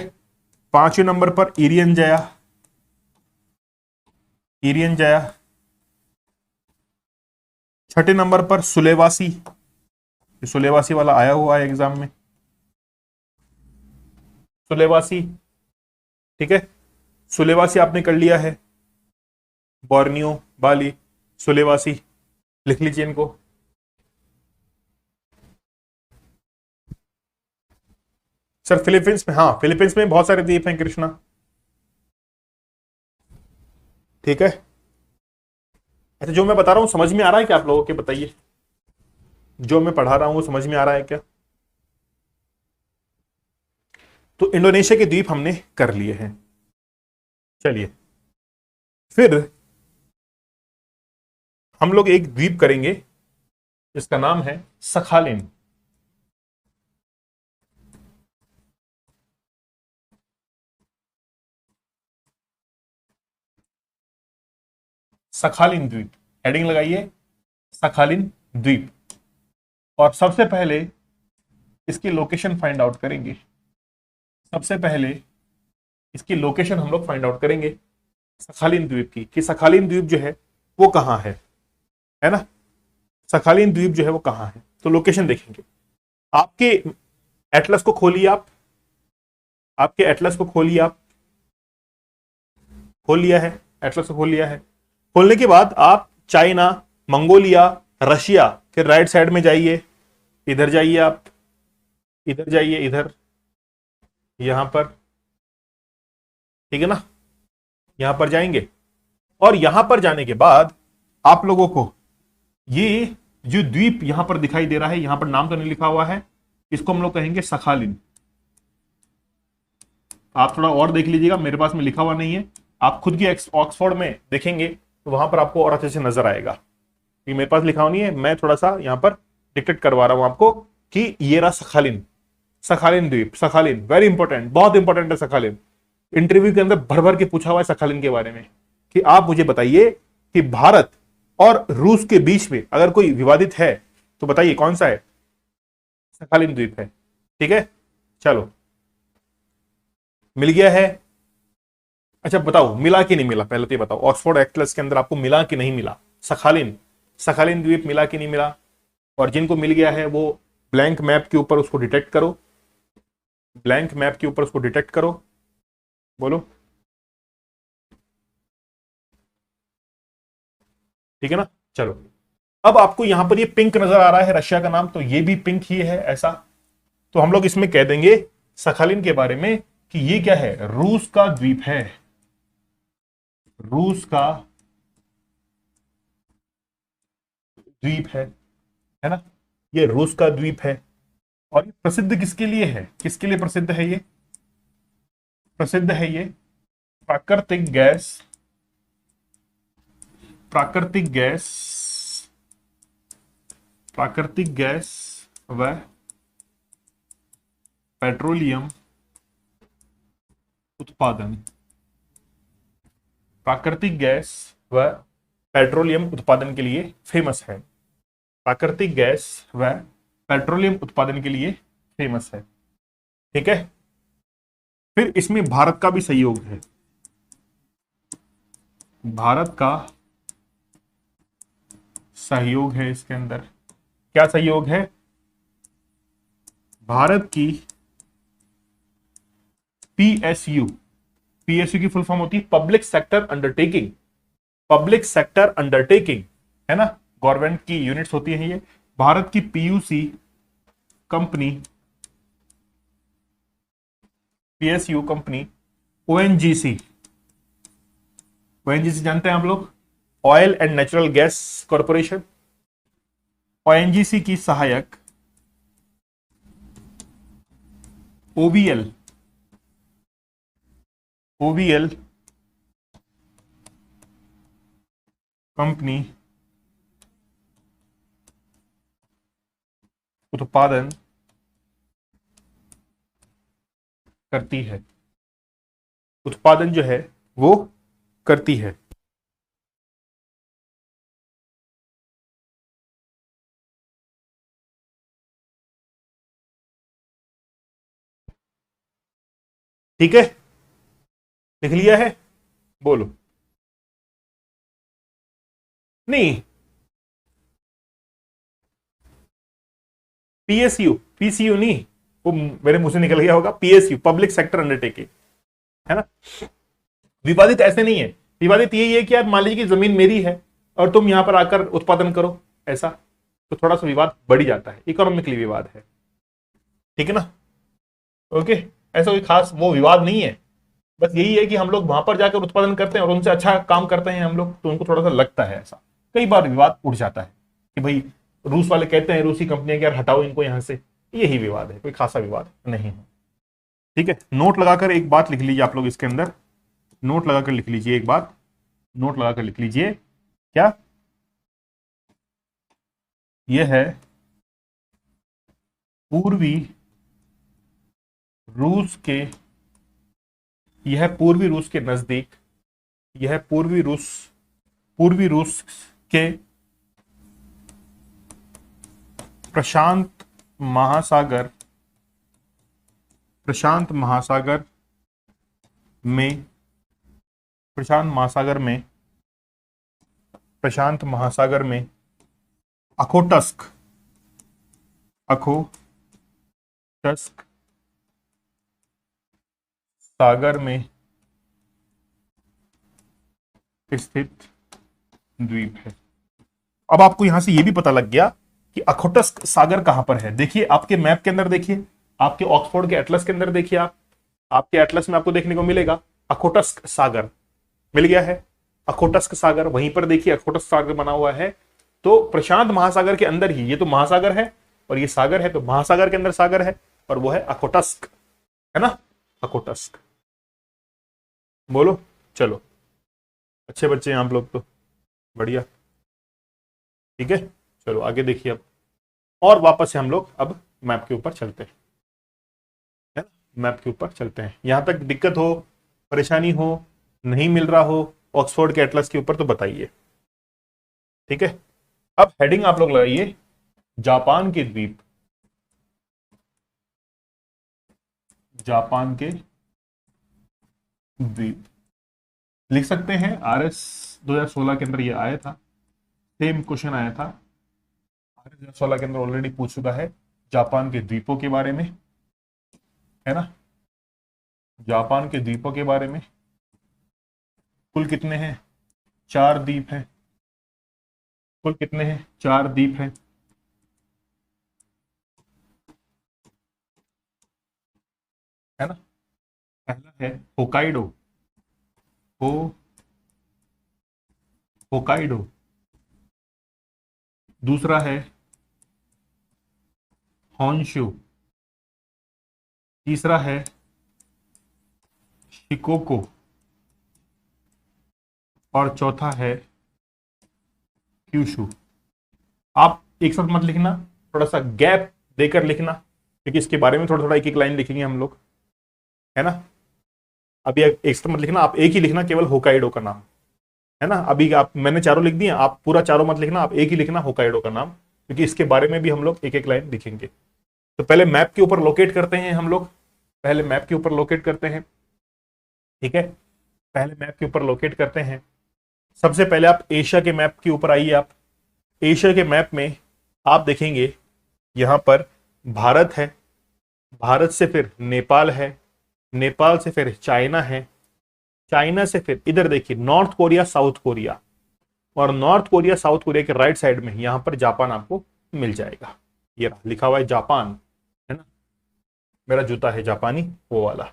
S1: पांचवें नंबर पर इरियन जाया, इरियन जाया। छठे नंबर पर सुलेवासी, सुलेवासी वाला आया हुआ है एग्जाम में, सुलेवासी, ठीक है। सुलेवासी आपने कर लिया है, बोर्नियो, बाली, सुलेवासी, लिख लीजिए इनको। सर फिलीपींस में, हाँ फिलीपींस में बहुत सारे द्वीप हैं कृष्णा, ठीक है। अच्छा, जो मैं बता रहा हूं समझ में आ रहा है क्या आप लोगों के? बताइए, जो मैं पढ़ा रहा हूं वो समझ में आ रहा है क्या? तो इंडोनेशिया के द्वीप हमने कर लिए हैं। चलिए, फिर हम लोग एक द्वीप करेंगे जिसका नाम है सखालिन। सखालिन द्वीप, हेडिंग लगाइए, सखालिन द्वीप। और सबसे पहले इसकी लोकेशन फाइंड आउट करेंगे, सबसे पहले इसकी लोकेशन हम लोग फाइंड आउट करेंगे सखालिन द्वीप की, कि सखालिन द्वीप जो है वो कहां है ना। सखालिन द्वीप जो है वो कहां है, तो लोकेशन देखेंगे। आपके एटलस को खोलिए, आपके एटलस को खोलिए, आप खोल लिया है, एटलस को खोल लिया है। खोलने के बाद आप चाइना, मंगोलिया, रशिया के राइट साइड में जाइए, इधर जाइए, आप इधर जाइए, इधर, यहां पर, ठीक है ना, यहां पर जाएंगे। और यहां पर जाने के बाद आप लोगों को ये जो द्वीप यहां पर दिखाई दे रहा है, यहां पर नाम तो नहीं लिखा हुआ है, इसको हम लोग कहेंगे सखालिन। आप थोड़ा और देख लीजिएगा, मेरे पास में लिखा हुआ नहीं है, आप खुद की ऑक्सफोर्ड में देखेंगे तो वहां पर आपको और अच्छे से नजर आएगा। ये मेरे पास लिखा हुआ नहीं है, मैं थोड़ा सा यहां पर डिक्टेट करवा रहा हूं आपको कि ये रहा सखालिन, सखालिन द्वीप, सखालिन वेरी इंपॉर्टेंट, बहुत इंपॉर्टेंट है सखालिन। इंटरव्यू के अंदर भर भर के पूछा हुआ है सखालिन के बारे में, कि आप मुझे बताइए कि भारत और रूस के बीच में अगर कोई विवादित है तो बताइए कौन सा है? सखालिन द्वीप है, ठीक है। चलो, मिल गया है। अच्छा बताओ, मिला कि नहीं मिला, पहले तो ये बताओ, ऑक्सफोर्ड एटलस के अंदर आपको मिला कि नहीं मिला सखालिन, सखालिन द्वीप मिला कि नहीं मिला? और जिनको मिल गया है वो ब्लैंक मैप के ऊपर उसको डिटेक्ट करो, ब्लैंक मैप के ऊपर उसको डिटेक्ट करो, बोलो, ठीक है ना। चलो, अब आपको यहां पर ये पिंक नजर आ रहा है रशिया का नाम, तो ये भी पिंक ही है ऐसा, तो हम लोग इसमें कह देंगे सखालिन के बारे में कि ये क्या है? रूस का द्वीप है, रूस का द्वीप है ना, ये रूस का द्वीप है। और ये प्रसिद्ध किसके लिए है? किसके लिए प्रसिद्ध है ये? प्रसिद्ध है ये प्राकृतिक गैस, प्राकृतिक गैस, प्राकृतिक गैस व पेट्रोलियम उत्पादन, प्राकृतिक गैस व पेट्रोलियम उत्पादन के लिए फेमस है। प्राकृतिक गैस व पेट्रोलियम उत्पादन के लिए फेमस है। ठीक है, फिर इसमें भारत का भी सहयोग है। भारत का सहयोग है इसके अंदर। क्या सहयोग है? भारत की पीएसयू, पीएसयू की फुल फॉर्म होती है public sector undertaking. Public sector undertaking है ना, गवर्नमेंट की यूनिट्स होती है ये। भारत की PUC company, PSU company, ONGC, ONGC जानते हैं आप लोग, oil and natural gas corporation. ONGC की सहायक ओबीएल, ओबीएल कंपनी उत्पादन करती है, उत्पादन जो है वो करती है। ठीक है, लिख लिया है? बोलो। नहीं, पीएसयू, पीसीयू नहीं, वो मेरे मुंह से निकल गया होगा। पीएसयू पब्लिक सेक्टर अंडरटेकिंग है ना। विवादित ऐसे नहीं है, विवादित यही है कि यार मान लीजिए कि जमीन मेरी है और तुम यहां पर आकर उत्पादन करो, ऐसा तो थोड़ा सा विवाद बढ़ जाता है, इकोनॉमिकली विवाद है। ठीक है ना, ओके। ऐसा कोई खास वो विवाद नहीं है, बस यही है कि हम लोग वहां पर जाकर उत्पादन करते हैं और उनसे अच्छा काम करते हैं हम लोग, तो उनको थोड़ा सा लगता है ऐसा। कई बार विवाद उठ जाता है कि भाई रूस वाले कहते हैं, रूसी कंपनियां कि यार हटाओ इनको यहां से, यही विवाद है, कोई खासा विवाद नहीं है। ठीक है, नोट लगाकर एक बात लिख लीजिए आप लोग इसके अंदर, नोट लगाकर लिख लीजिए एक बात, नोट लगाकर लिख लीजिए। क्या? यह है पूर्वी रूस के, यह पूर्वी रूस के नजदीक, यह पूर्वी रूस के प्रशांत महासागर, प्रशांत महासागर में, प्रशांत महासागर में, प्रशांत महासागर में अखोटस्क, अखोटस्क सागर में स्थित द्वीप है। अब आपको यहां से यह भी पता लग गया कि अखोटस्क सागर कहां पर है। देखिए आपके मैप के अंदर, देखिए आपके ऑक्सफोर्ड के एटलस के अंदर, देखिए आप, आपके एटलस में आपको देखने को मिलेगा अखोटस्क सागर मिल गया है। अखोटस्क सागर वहीं पर देखिए, अखोटस्क सागर बना हुआ है। तो प्रशांत महासागर के अंदर ही, ये तो महासागर है और ये सागर है, तो महासागर के अंदर सागर है और वो है अखोटस्क, है ना, अखोटस्क। बोलो, चलो अच्छे बच्चे हैं आप लोग तो, बढ़िया। ठीक है, चलो आगे देखिए अब, और वापस से हम लोग अब मैप के ऊपर चलते हैं, है ना, मैप के ऊपर चलते हैं। यहां तक दिक्कत हो, परेशानी हो, नहीं मिल रहा हो ऑक्सफोर्ड के एटलस के ऊपर तो बताइए। ठीक है, अब हेडिंग आप लोग लगाइए, जापान के द्वीप, जापान के द्वीप लिख सकते हैं। आरएस 2016 के अंदर ये आया था, सेम क्वेश्चन आया था आरएस 2016 के अंदर, ऑलरेडी पूछ चुका है जापान के द्वीपों के बारे में, है ना, जापान के द्वीपों के बारे में। कुल कितने हैं? 4 द्वीप हैं। कुल कितने हैं? 4 द्वीप हैं। है ना, पहला है होकाइडो, होकाइडो। दूसरा है होन्शु। तीसरा है शिकोको और चौथा है क्यूशु। आप एक साथ मत लिखना, थोड़ा सा गैप देकर लिखना, क्योंकि इसके बारे में थोड़ा थोड़ा एक एक लाइन लिखेंगे हम लोग, है ना। अभी एक साथ मत लिखना, आप एक ही लिखना केवल होकाइडो का नाम, है ना। अभी आप मैंने चारों लिख दिए, आप पूरा चारों मत लिखना, आप एक ही लिखना होकाइडो का नाम, क्योंकि इसके बारे में भी हम लोग एक एक लाइन लिखेंगे। तो पहले मैप के ऊपर लोकेट करते हैं हम लोग, पहले मैप के ऊपर लोकेट करते हैं, ठीक है। पहले मैप के ऊपर लोकेट करते हैं। सबसे पहले आप एशिया के मैप के ऊपर आइए। आप एशिया के मैप में आप देखेंगे यहां पर भारत है, भारत से फिर नेपाल है, नेपाल से फिर चाइना है, चाइना से फिर इधर देखिए नॉर्थ कोरिया, साउथ कोरिया, और नॉर्थ कोरिया साउथ कोरिया के राइट साइड में यहां पर जापान आपको मिल जाएगा। ये लिखा हुआ है जापान, है ना। मेरा जूता है जापानी वो वाला,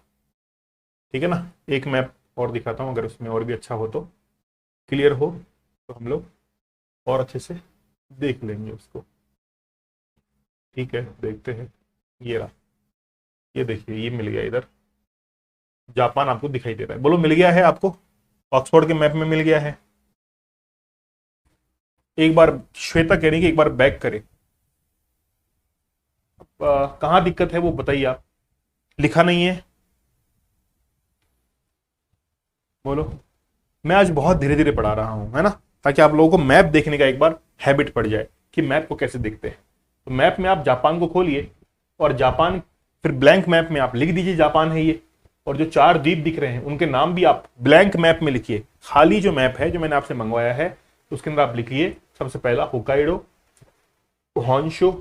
S1: ठीक है ना। एक मैप और दिखाता हूं, अगर उसमें और भी अच्छा हो तो, क्लियर हो तो हम लोग और अच्छे से देख लेंगे उसको, ठीक है। देखते हैं, ये रहा, ये देखिए ये मिल गया, इधर जापान आपको दिखाई दे रहा है। बोलो मिल गया है आपको, ऑक्सफोर्ड के मैप में मिल गया है। एक बार श्वेता कह रही है कि एक बार बैक करें, कहां दिक्कत है वो बताइए आप, लिखा नहीं है बोलो। मैं आज बहुत धीरे धीरे पढ़ा रहा हूं, है ना, ताकि आप लोगों को मैप देखने का एक बार हैबिट पड़ जाए कि मैप को कैसे देखते हैं। तो मैप में आप जापान को खोलिए, और जापान फिर ब्लैंक मैप में आप लिख दीजिए जापान है ये, और जो 4 द्वीप दिख रहे हैं उनके नाम भी आप ब्लैंक मैप में लिखिए। खाली जो मैप है जो मैंने आपसे मंगवाया है उसके अंदर आप लिखिए सबसे पहला होकाइडो, होन्शु,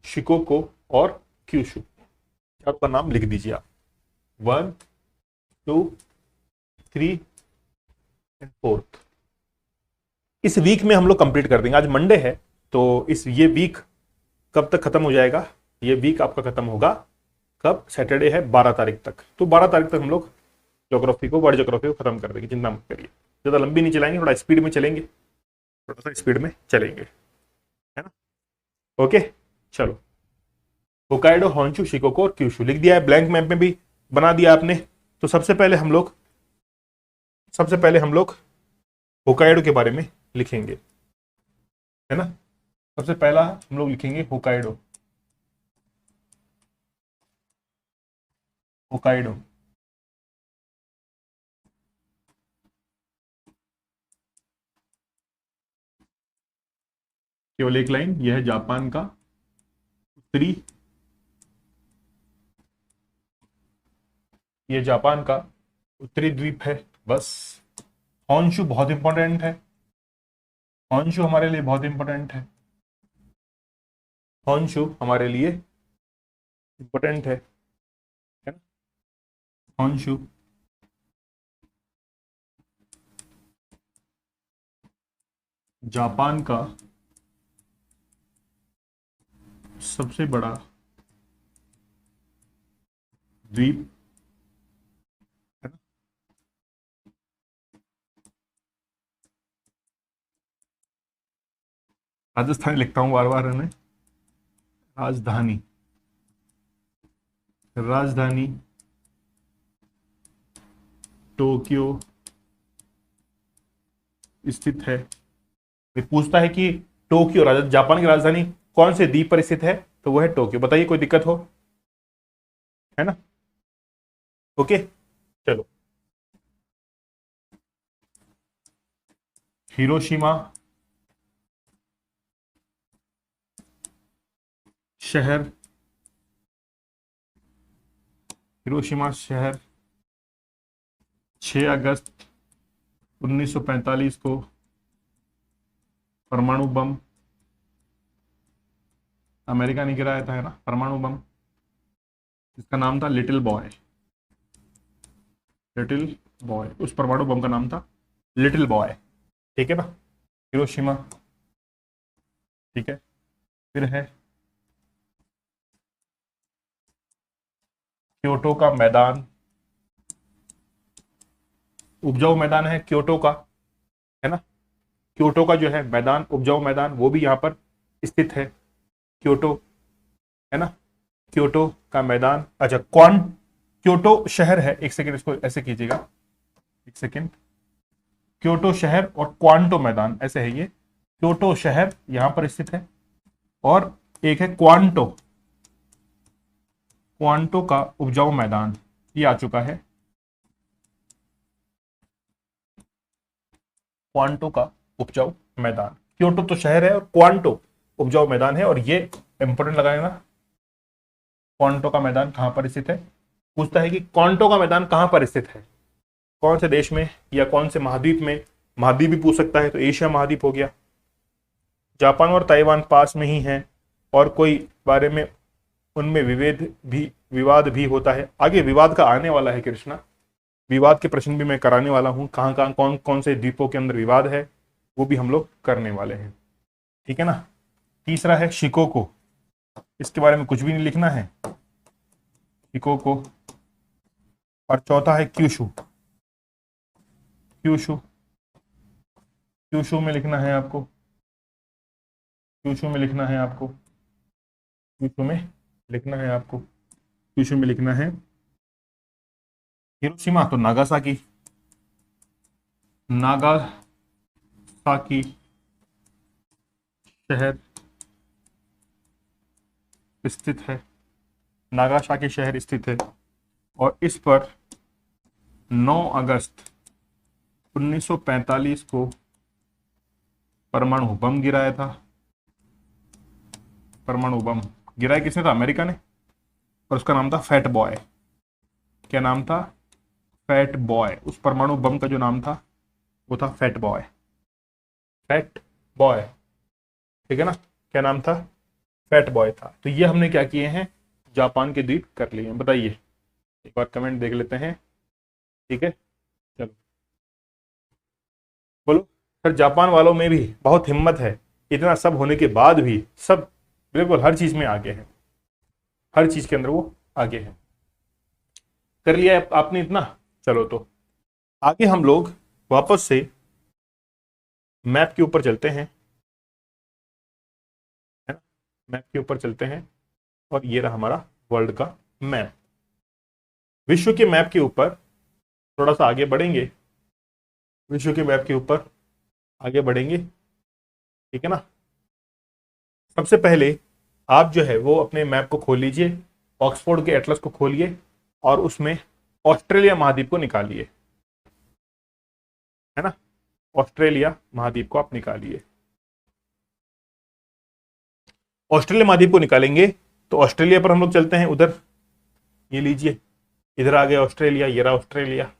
S1: शिकोको और क्यूशु, आपका नाम लिख दीजिए आप। 1 2 3 एंड 4th। इस वीक में हम लोग कंप्लीट कर देंगे। आज मंडे है, तो ये वीक कब तक खत्म हो जाएगा, ये वीक आपका खत्म होगा कब, सैटरडे है 12 तारीख तक। तो 12 तारीख तक हम लोग ज्योग्राफी को, वर्ल्ड ज्योग्राफी को खत्म कर देंगे, चिंता मत करिए। ज्यादा लंबी नहीं चलाएंगे, थोड़ा स्पीड में चलेंगे, थोड़ा सा स्पीड में चलेंगे, है ना। ओके चलो, होकाइडो, होन्शु, शिकोको और क्यूशु लिख दिया है, ब्लैंक मैप में भी बना दिया आपने। तो सबसे पहले हम लोग होकाइडो के बारे में लिखेंगे, है ना। सबसे पहला हम लोग लिखेंगे होकाइडो, होकाइडो। केवल एक लाइन, यह है जापान का उत्तरी, ये जापान का उत्तरी द्वीप है, बस। होन्शु बहुत इंपॉर्टेंट है, होन्शु हमारे लिए बहुत इंपॉर्टेंट है, होन्शु हमारे लिए इंपॉर्टेंट है ना। होन्शु जापान का सबसे बड़ा द्वीप, है ना। राजस्थानी लिखता हूं बार बार, है राजधानी, राजधानी टोक्यो स्थित है। पूछता है कि टोक्यो जापान की राजधानी कौन से द्वीप पर स्थित है, तो वो है टोक्यो। बताइए कोई दिक्कत हो, है ना। ओके चलो, हिरोशिमा शहर, हिरोशिमा शहर 6 अगस्त 1945 को परमाणु बम, अमेरिका ने गिराया था, है ना, परमाणु बम। इसका नाम था लिटिल बॉय, लिटिल बॉय, उस परमाणु बम का नाम था लिटिल बॉय, ठीक है ना। हिरोशिमा, ठीक है। फिर है क्योटो का मैदान, उपजाऊ मैदान है क्योटो का, है ना। क्योटो का जो है मैदान, उपजाऊ मैदान, वो भी यहाँ पर स्थित है, क्योटो, है ना। क्योटो का मैदान, अच्छा क्योटो शहर है, एक सेकेंड इसको ऐसे कीजिएगा, एक सेकेंड। क्योटो शहर और क्वांटो मैदान ऐसे है, ये क्योटो शहर यहां पर स्थित है, और एक है क्वांटो, क्वांटो का उपजाऊ मैदान ये आ चुका है। क्वांटो का उपजाऊ मैदान, क्योटो तो शहर है और क्वांटो उपजाऊ मैदान है, और ये इंपोर्टेंट लगाएगा। क्वांटो का मैदान कहां पर स्थित है, पूछता है कि क्वांटो का मैदान कहां पर स्थित है, कौन से देश में या कौन से महाद्वीप में। महाद्वीप भी पूछ सकता है, तो एशिया महाद्वीप हो गया। जापान और ताइवान पास में ही हैं, और कोई बारे में उनमें विवाद भी होता है। आगे विवाद का आने वाला है कृष्णा, विवाद के प्रश्न भी मैं कराने वाला हूं, कहां कहां कौन कौन से द्वीपों के अंदर विवाद है वो भी हम लोग करने वाले हैं, ठीक है ना। तीसरा है शिकोको, इसके बारे में कुछ भी नहीं लिखना है, शिकोको। और चौथा है क्यूशू, क्यूशू, क्यूशू में लिखना है आपको, क्यूशू में लिखना है आपको, क्यूशू में लिखना है आपको, क्यूशू में लिखना है। हिरोशिमा तो नागासाकी, नागासाकी शहर स्थित है, नागासाकी शहर स्थित है, और इस पर 9 अगस्त 1945 को परमाणु बम गिराया था। परमाणु बम गिराया किसने था, अमेरिका ने, और उसका नाम था फैट बॉय। क्या नाम था, फैट बॉय। उस परमाणु बम का जो नाम था वो था फैट बॉय, फैट बॉय, ठीक है ना। क्या नाम था, फैट बॉय था। तो ये हमने क्या किए हैं, जापान के द्वीप कर लिए हैं। बताइए, एक बार कमेंट देख लेते हैं, ठीक है। चलो बोलो सर, जापान वालों में भी बहुत हिम्मत है, इतना सब होने के बाद भी सब बिल्कुल हर चीज में आगे हैं, हर चीज के अंदर वो आगे है। कर लिया आपने इतना, चलो तो आगे हम लोग वापस से मैप के ऊपर चलते हैं, है ना। मैप के ऊपर चलते हैं, और ये रहा हमारा वर्ल्ड का मैप। विश्व के मैप के ऊपर थोड़ा सा आगे बढ़ेंगे, विश्व के मैप के ऊपर आगे बढ़ेंगे, ठीक है ना। सबसे पहले आप जो है वो अपने मैप को खोल लीजिए, ऑक्सफोर्ड के एटलस को खोलिए, और उसमें ऑस्ट्रेलिया महाद्वीप को निकालिए, है ना। ऑस्ट्रेलिया महाद्वीप को आप निकालिए। ऑस्ट्रेलिया महाद्वीप को निकालेंगे तो ऑस्ट्रेलिया पर हम लोग चलते हैं, उधर ये लीजिए, इधर आ गया ऑस्ट्रेलिया, ये रहा ऑस्ट्रेलिया,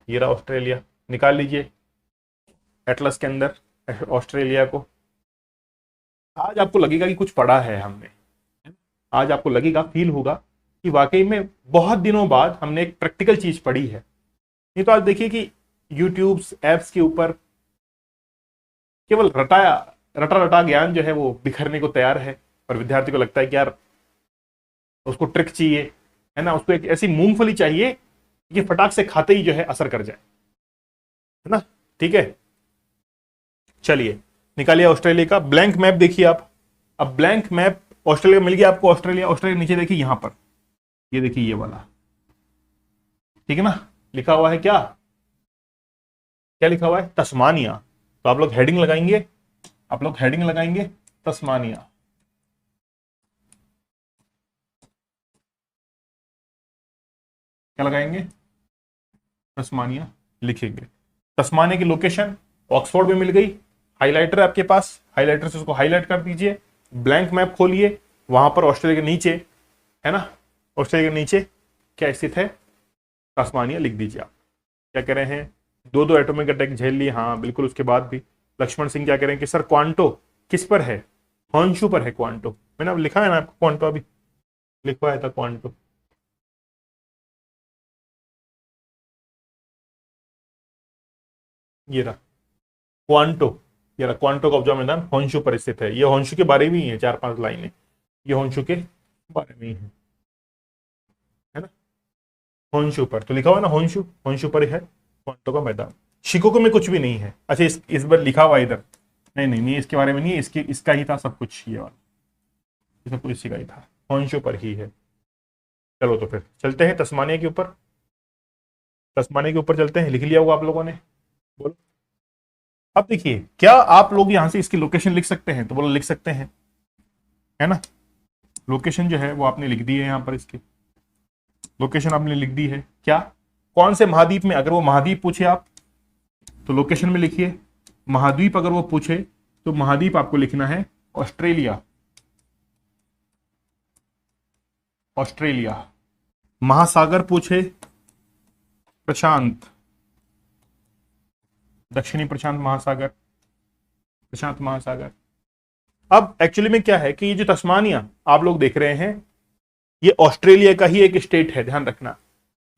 S1: ये रहा ऑस्ट्रेलिया। निकाल लीजिए एटलस के अंदर ऑस्ट्रेलिया को। आज आपको लगेगा कि कुछ पढ़ा है हमने, आज आपको लगेगा, फील होगा कि वाकई में बहुत दिनों बाद हमने एक प्रैक्टिकल चीज पढ़ी है। नहीं तो आज देखिए कि यूट्यूब ऐप्स के ऊपर केवल रटा ज्ञान जो है वो बिखरने को तैयार है, और विद्यार्थी को लगता है कि यार उसको ट्रिक चाहिए, है ना, उसको एक ऐसी मूंगफली चाहिए कि फटाक से खाते ही जो है असर कर जाए, है ना। ठीक है, चलिए निकालिए ऑस्ट्रेलिया का ब्लैंक मैप। देखिए आप, अब ब्लैंक मैप ऑस्ट्रेलिया मिल गया आपको। ऑस्ट्रेलिया, ऑस्ट्रेलिया नीचे देखिए यहां पर, ये देखिए ये वाला, ठीक है ना। लिखा हुआ है क्या, क्या लिखा हुआ है, तस्मानिया। तो आप लोग हेडिंग लगाएंगे, आप लोग हेडिंग लगाएंगे तस्मानिया। क्या लगाएंगे, तस्मानिया लिखेंगे। तस्मानिया की लोकेशन ऑक्सफोर्ड में मिल गई। हाइलाइटर आपके पास, हाइलाइटर से उसको हाईलाइट कर दीजिए। ब्लैंक मैप खोलिए, वहां पर ऑस्ट्रेलिया के नीचे, है ना, ऑस्ट्रेलिया के नीचे क्या स्थित है, तस्मानिया लिख दीजिए। आप क्या कह रहे हैं, 2 एटॉमिक अटैक झेल लिए, हाँ बिल्कुल। उसके बाद भी लक्ष्मण सिंह क्या कह रहे हैं कि सर क्वांटो किस पर है, हॉन्शू पर है क्वांटो। मैंने अब लिखा है ना आपको, क्वांटो अभी लिखवाया था क्वांटो। ये रहा क्वांटो, ये रहा क्वांटो का उपजाऊ मैदान हॉन्शू पर स्थित है। ये हॉन्शू के बारे में ही है, 4-5 लाइनें ये हॉन्शू के बारे में ही है ना। हॉन्शू पर तो लिखा हुआ है ना, हॉन्शू, हॉन्शू पर है क्वांटो का मैदान। शिकोको में कुछ भी नहीं है। अच्छा इस बार लिखा हुआ इधर, नहीं नहीं नहीं, इसके बारे में नहीं है, इसका ही था सब कुछ, ये वाला सब कुछ इसी का ही था, हॉन्शू पर ही है। चलो तो फिर चलते हैं तस्मानिया के ऊपर, तस्मानिया के ऊपर चलते हैं। लिख लिया होगा आप लोगों ने, बोलो। अब देखिए, क्या आप लोग यहां से इसकी लोकेशन लिख सकते हैं, तो बोलो लिख सकते हैं, है ना। लोकेशन जो है वो आपने लिख दी है, यहां पर इसकी लोकेशन आपने लिख दी है। क्या, कौन से महाद्वीप में, अगर वो महाद्वीप पूछे आप तो लोकेशन में लिखिए। महाद्वीप अगर वो पूछे तो महाद्वीप आपको लिखना है ऑस्ट्रेलिया। ऑस्ट्रेलिया। महासागर पूछे प्रशांत, दक्षिणी प्रशांत महासागर, प्रशांत महासागर। अब एक्चुअली में क्या है कि ये जो तस्मानिया आप लोग देख रहे हैं, ये ऑस्ट्रेलिया का ही एक स्टेट है, ध्यान रखना,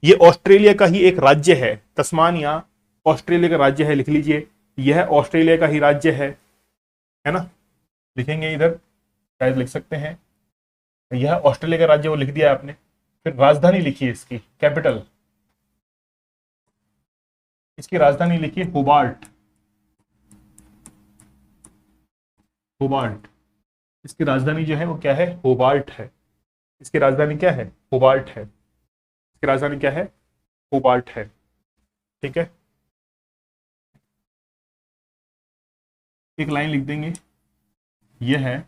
S1: ये ऑस्ट्रेलिया का ही एक राज्य है। तस्मानिया ऑस्ट्रेलिया का राज्य है, लिख लीजिए, यह ऑस्ट्रेलिया का ही राज्य है ना, लिखेंगे इधर, शायद लिख सकते हैं, यह ऑस्ट्रेलिया का राज्य, वो लिख दिया आपने। फिर राजधानी लिखिए इसकी, कैपिटल, इसकी राजधानी लिखिए होबार्ट। होबार्ट, इसकी राजधानी जो है वो क्या है, होबार्ट है। इसकी राजधानी क्या है, होबार्ट है। इसकी राजधानी क्या है, होबार्ट है। ठीक है, एक लाइन लिख देंगे, यह है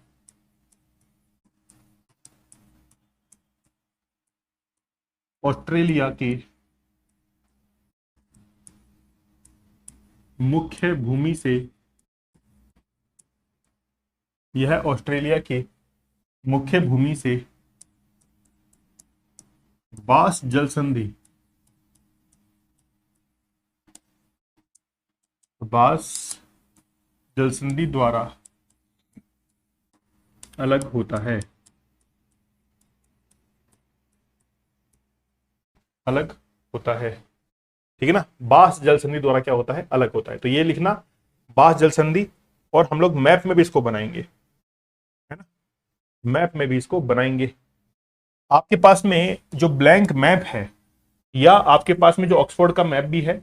S1: ऑस्ट्रेलिया की मुख्य भूमि से, यह ऑस्ट्रेलिया के मुख्य भूमि से बास जल संधि, बास जल संधि द्वारा अलग होता है, अलग होता है। ठीक है ना, बास जल संधि द्वारा क्या होता है, अलग होता है। तो ये लिखना बास जल संधि, और हम लोग मैप में भी इसको बनाएंगे, है ना, मैप में भी इसको बनाएंगे। आपके पास में जो ब्लैंक मैप है, या आपके पास में जो ऑक्सफोर्ड का मैप भी है,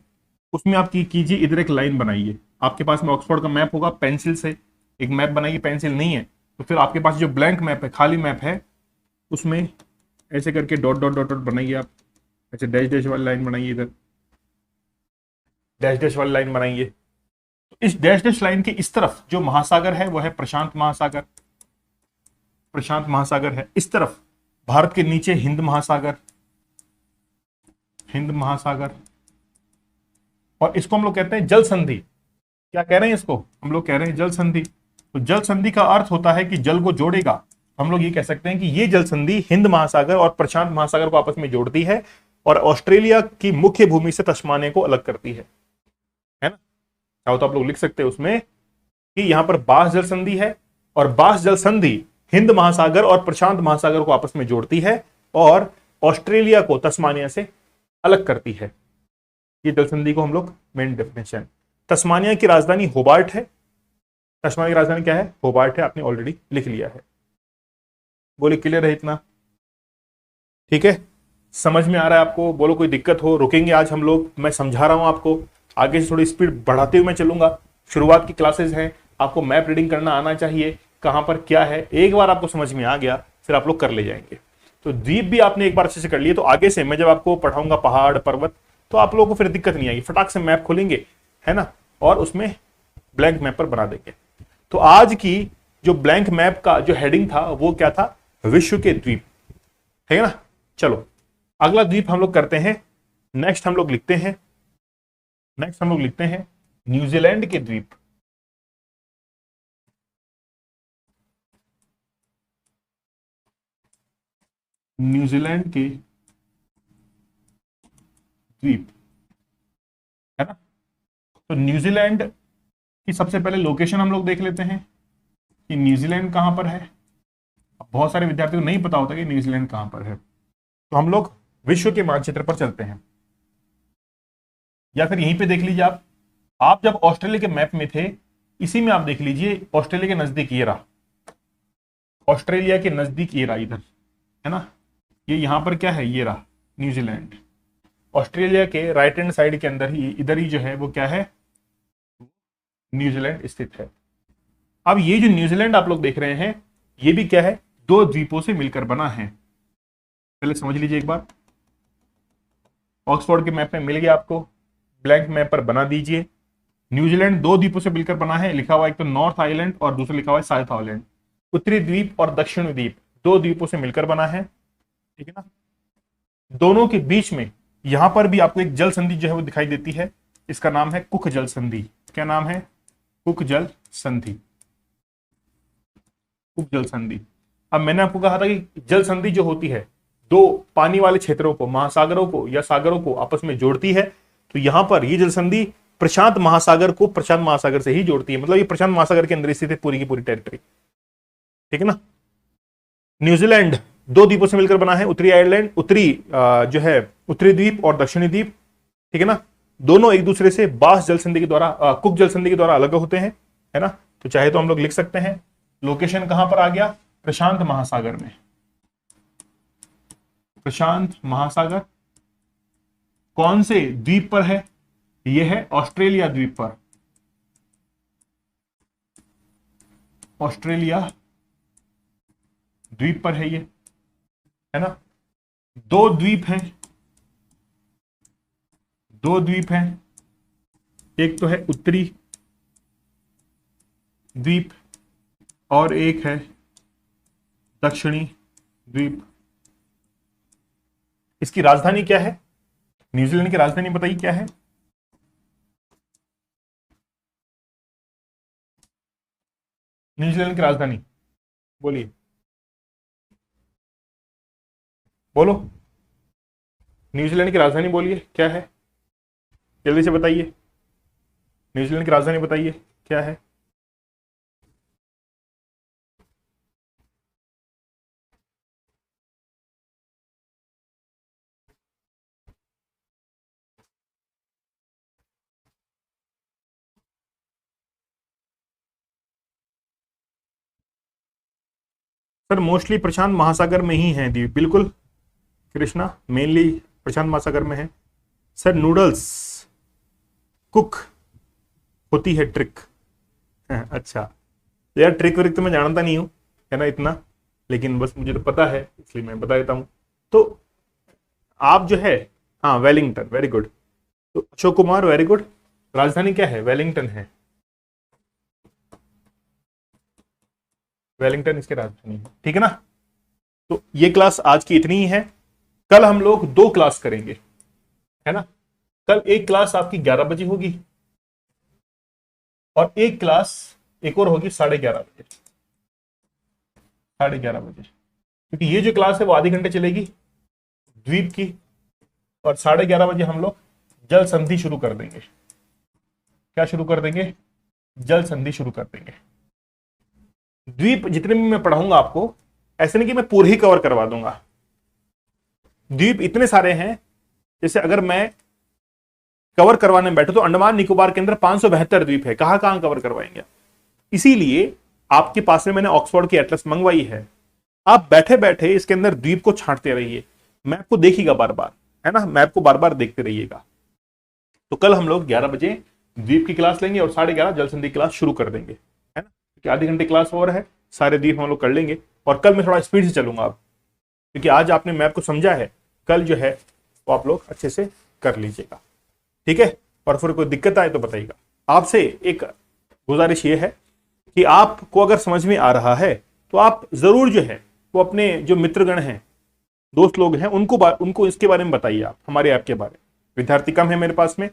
S1: उसमें आप कीजिए, इधर एक लाइन बनाइए। आपके पास में ऑक्सफोर्ड का मैप होगा, पेंसिल से एक मैप बनाइए, पेंसिल नहीं है तो फिर आपके पास जो ब्लैंक मैप है, खाली मैप है, उसमें ऐसे करके डॉट डॉट डॉट डॉट बनाइए आप, ऐसे डैश डैश वाली लाइन बनाइए, इधर डैश डैश वाली लाइन बनाइए। तो इस डैश डैश लाइन के इस तरफ जो महासागर है वो है प्रशांत महासागर, प्रशांत महासागर है। इस तरफ भारत के नीचे हिंद महासागर, हिंद महासागर, और इसको हम लोग कहते हैं जल संधि। क्या कह रहे हैं इसको, हम लोग कह रहे हैं जल संधि। तो जल संधि का अर्थ होता है कि जल को जोड़ेगा। हम लोग ये कह सकते हैं कि ये जल संधि हिंद महासागर और प्रशांत महासागर को आपस में जोड़ती है, और ऑस्ट्रेलिया की मुख्य भूमि से तस्मानिया को अलग करती है ना। चाहो तो आप लोग लिख सकते हैं उसमें कि यहां पर बास जल संधि है, और बास जल संधि हिंद महासागर और प्रशांत महासागर को आपस में जोड़ती है, और ऑस्ट्रेलिया को तस्मानिया से अलग करती है। ये जल संधि को हम लोग मेन डेफिनेशन। तस्मानिया की राजधानी होबार्ट है। तस्मानिया की राजधानी क्या है, होबार्ट है, आपने ऑलरेडी लिख लिया है। बोले क्लियर है इतना, ठीक है, समझ में आ रहा है आपको। बोलो कोई दिक्कत हो, रुकेंगे आज हम लोग, मैं समझा रहा हूं आपको, आगे से थोड़ी स्पीड बढ़ाते हुए मैं चलूंगा। शुरुआत की क्लासेस हैं, आपको मैप रीडिंग करना आना चाहिए, कहां पर क्या है। एक बार आपको समझ में आ गया फिर आप लोग कर ले जाएंगे। तो द्वीप भी आपने एक बार अच्छे से कर लिए, तो आगे से मैं जब आपको पढ़ाऊंगा पहाड़ पर्वत, तो आप लोगों को फिर दिक्कत नहीं आएगी, फटाक से मैप खोलेंगे, है ना, और उसमें ब्लैंक मैप पर बना देंगे। तो आज की जो ब्लैंक मैप का जो हेडिंग था वो क्या था, विश्व के द्वीप, है ना। चलो अगला द्वीप हम लोग करते हैं। नेक्स्ट हम लोग लिखते हैं, नेक्स्ट हम लोग लिखते हैं न्यूजीलैंड के द्वीप। न्यूजीलैंड के द्वीप, है ना। तो न्यूजीलैंड की सबसे पहले लोकेशन हम लोग देख लेते हैं कि न्यूजीलैंड कहां पर है। बहुत सारे विद्यार्थियों को नहीं पता होता कि न्यूजीलैंड कहां पर है, तो हम लोग विश्व के मानचित्र पर चलते हैं, या फिर यहीं पे देख लीजिए आप जब ऑस्ट्रेलिया के मैप में थे, इसी में आप देख लीजिए, ऑस्ट्रेलिया के नजदीक ये रहा, ऑस्ट्रेलिया के नजदीक ये रहा इधर, है ना। ये यहां पर क्या है, ये रहा न्यूजीलैंड। ऑस्ट्रेलिया के राइट हैंड साइड के अंदर ही, इधर ही जो है वो क्या है, न्यूजीलैंड स्थित है। अब ये जो न्यूजीलैंड आप लोग देख रहे हैं, ये भी क्या है, दो द्वीपों से मिलकर बना है। पहले समझ लीजिए एक बार, ऑक्सफोर्ड के मैप में मिल गया आपको, ब्लैंक मैप पर बना दीजिए। न्यूजीलैंड दो द्वीपों से मिलकर बना है, लिखा हुआ एक तो नॉर्थ आइलैंड और दूसरा लिखा हुआ है साउथ आइलैंड। उत्तरी द्वीप और दक्षिणी द्वीप दो द्वीपों से मिलकर बना है, ठीक है ना। दोनों के बीच में यहां पर भी आपको एक जल संधि जो है वो दिखाई देती है, इसका नाम है कुक जल संधि। क्या नाम है? कुक जल संधि। कुक जल संधि। अब मैंने आपको कहा था कि जल संधि जो होती है दो पानी वाले क्षेत्रों को, महासागरों को या सागरों को आपस में जोड़ती है, तो यहां पर ये जल संधि प्रशांत महासागर को प्रशांत महासागर से ही जोड़ती है, मतलब ये प्रशांत महासागर के अंदर स्थित है पूरी की पूरी टेरिटरी, ठीक है ना। न्यूजीलैंड दो द्वीपों से मिलकर बना है, उत्तरी आयरलैंड, उत्तरी जो है उत्तरी द्वीप और दक्षिणी द्वीप, ठीक है ना। दोनों एक दूसरे से बास जल संधि के द्वारा कुक जल संधि के द्वारा अलग होते हैं, है ना। तो चाहे तो हम लोग लिख सकते हैं लोकेशन कहां पर आ गया, प्रशांत महासागर में। प्रशांत महासागर कौन से द्वीप पर है? यह है ऑस्ट्रेलिया द्वीप पर। ऑस्ट्रेलिया द्वीप पर है ये, है ना। दो द्वीप हैं, दो द्वीप हैं, एक तो है उत्तरी द्वीप और एक है दक्षिणी द्वीप। इसकी राजधानी क्या है? न्यूजीलैंड की राजधानी बताइए क्या है? न्यूजीलैंड की राजधानी बोलिए, बोलो। न्यूजीलैंड की राजधानी बोलिए क्या है, जल्दी से बताइए। न्यूजीलैंड की राजधानी बताइए क्या है? सर मोस्टली प्रशांत महासागर में ही है द्वीप, बिल्कुल कृष्णा, मेनली प्रशांत महासागर में है। सर नूडल्स कुक होती है ट्रिक। अच्छा यार, ट्रिक व्रिक तो मैं जानता नहीं हूँ, है ना इतना, लेकिन बस मुझे तो पता है इसलिए मैं बता देता हूँ। तो आप जो है, हाँ वेलिंगटन, वेरी गुड। तो अशोक कुमार वेरी गुड। राजधानी क्या है? वेलिंगटन है, वेलिंगटन इसकी राजधानी है, ठीक है ना। तो ये क्लास आज की इतनी ही है। कल हम लोग दो क्लास करेंगे, है ना। कल एक क्लास आपकी 11 बजे होगी और एक क्लास एक और होगी 11:30 बजे, 11:30 बजे, क्योंकि ये जो क्लास है वो आधे घंटे चलेगी द्वीप की, और 11:30 बजे हम लोग जल संधि शुरू कर देंगे। क्या शुरू कर देंगे? जल संधि शुरू कर देंगे। द्वीप जितने भी मैं पढ़ाऊंगा आपको, ऐसे नहीं कि मैं पूरे ही कवर करवा दूंगा। द्वीप इतने सारे हैं, जैसे अगर मैं कवर करवाने में बैठे तो अंडमान निकोबार के अंदर 572 द्वीप है, कहां कहां कवर करवाएंगे। इसीलिए आपके पास में मैंने ऑक्सफोर्ड की एटलस मंगवाई है, आप बैठे बैठे इसके अंदर द्वीप को छांटते रहिए, मैप को देखिएगा बार बार, है ना, मैप को बार बार देखते रहिएगा। तो कल हम लोग 11 बजे द्वीप की क्लास लेंगे और 11:30 जल संधि क्लास शुरू कर देंगे, है ना, क्योंकि आधे घंटे क्लास और है, सारे द्वीप हम लोग कर लेंगे। और कल मैं थोड़ा स्पीड से चलूंगा अब, क्योंकि आज आपने मैप को समझा है, कल जो है वो आप लोग अच्छे से कर लीजिएगा, ठीक है। और फिर कोई दिक्कत आए तो बताइएगा। आपसे एक गुजारिश ये है कि आपको अगर समझ में आ रहा है तो आप जरूर जो है वो अपने जो मित्रगण हैं, दोस्त लोग हैं, उनको इसके बारे में बताइए। आप हमारे ऐप के बारे में, विद्यार्थी कम है मेरे पास में,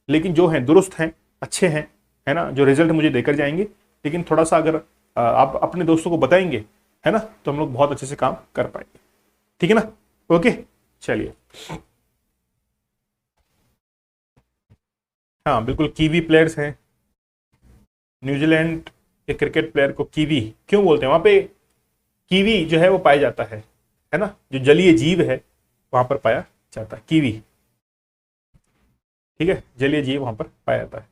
S1: लेकिन जो हैं दुरुस्त हैं, अच्छे हैं, है ना, जो रिजल्ट मुझे देकर जाएंगे। लेकिन थोड़ा सा अगर आप अपने दोस्तों को बताएंगे, है ना, तो हम लोग बहुत अच्छे से काम कर पाएंगे, ठीक है ना। ओके चलिए, हाँ बिल्कुल कीवी प्लेयर्स हैं। न्यूजीलैंड के क्रिकेट प्लेयर को कीवी क्यों बोलते हैं? वहां पे कीवी जो है वो पाया जाता है ना, जो जलीय जीव है वहां पर पाया जाता है कीवी, ठीक है, जलीय जीव वहां पर पाया जाता है।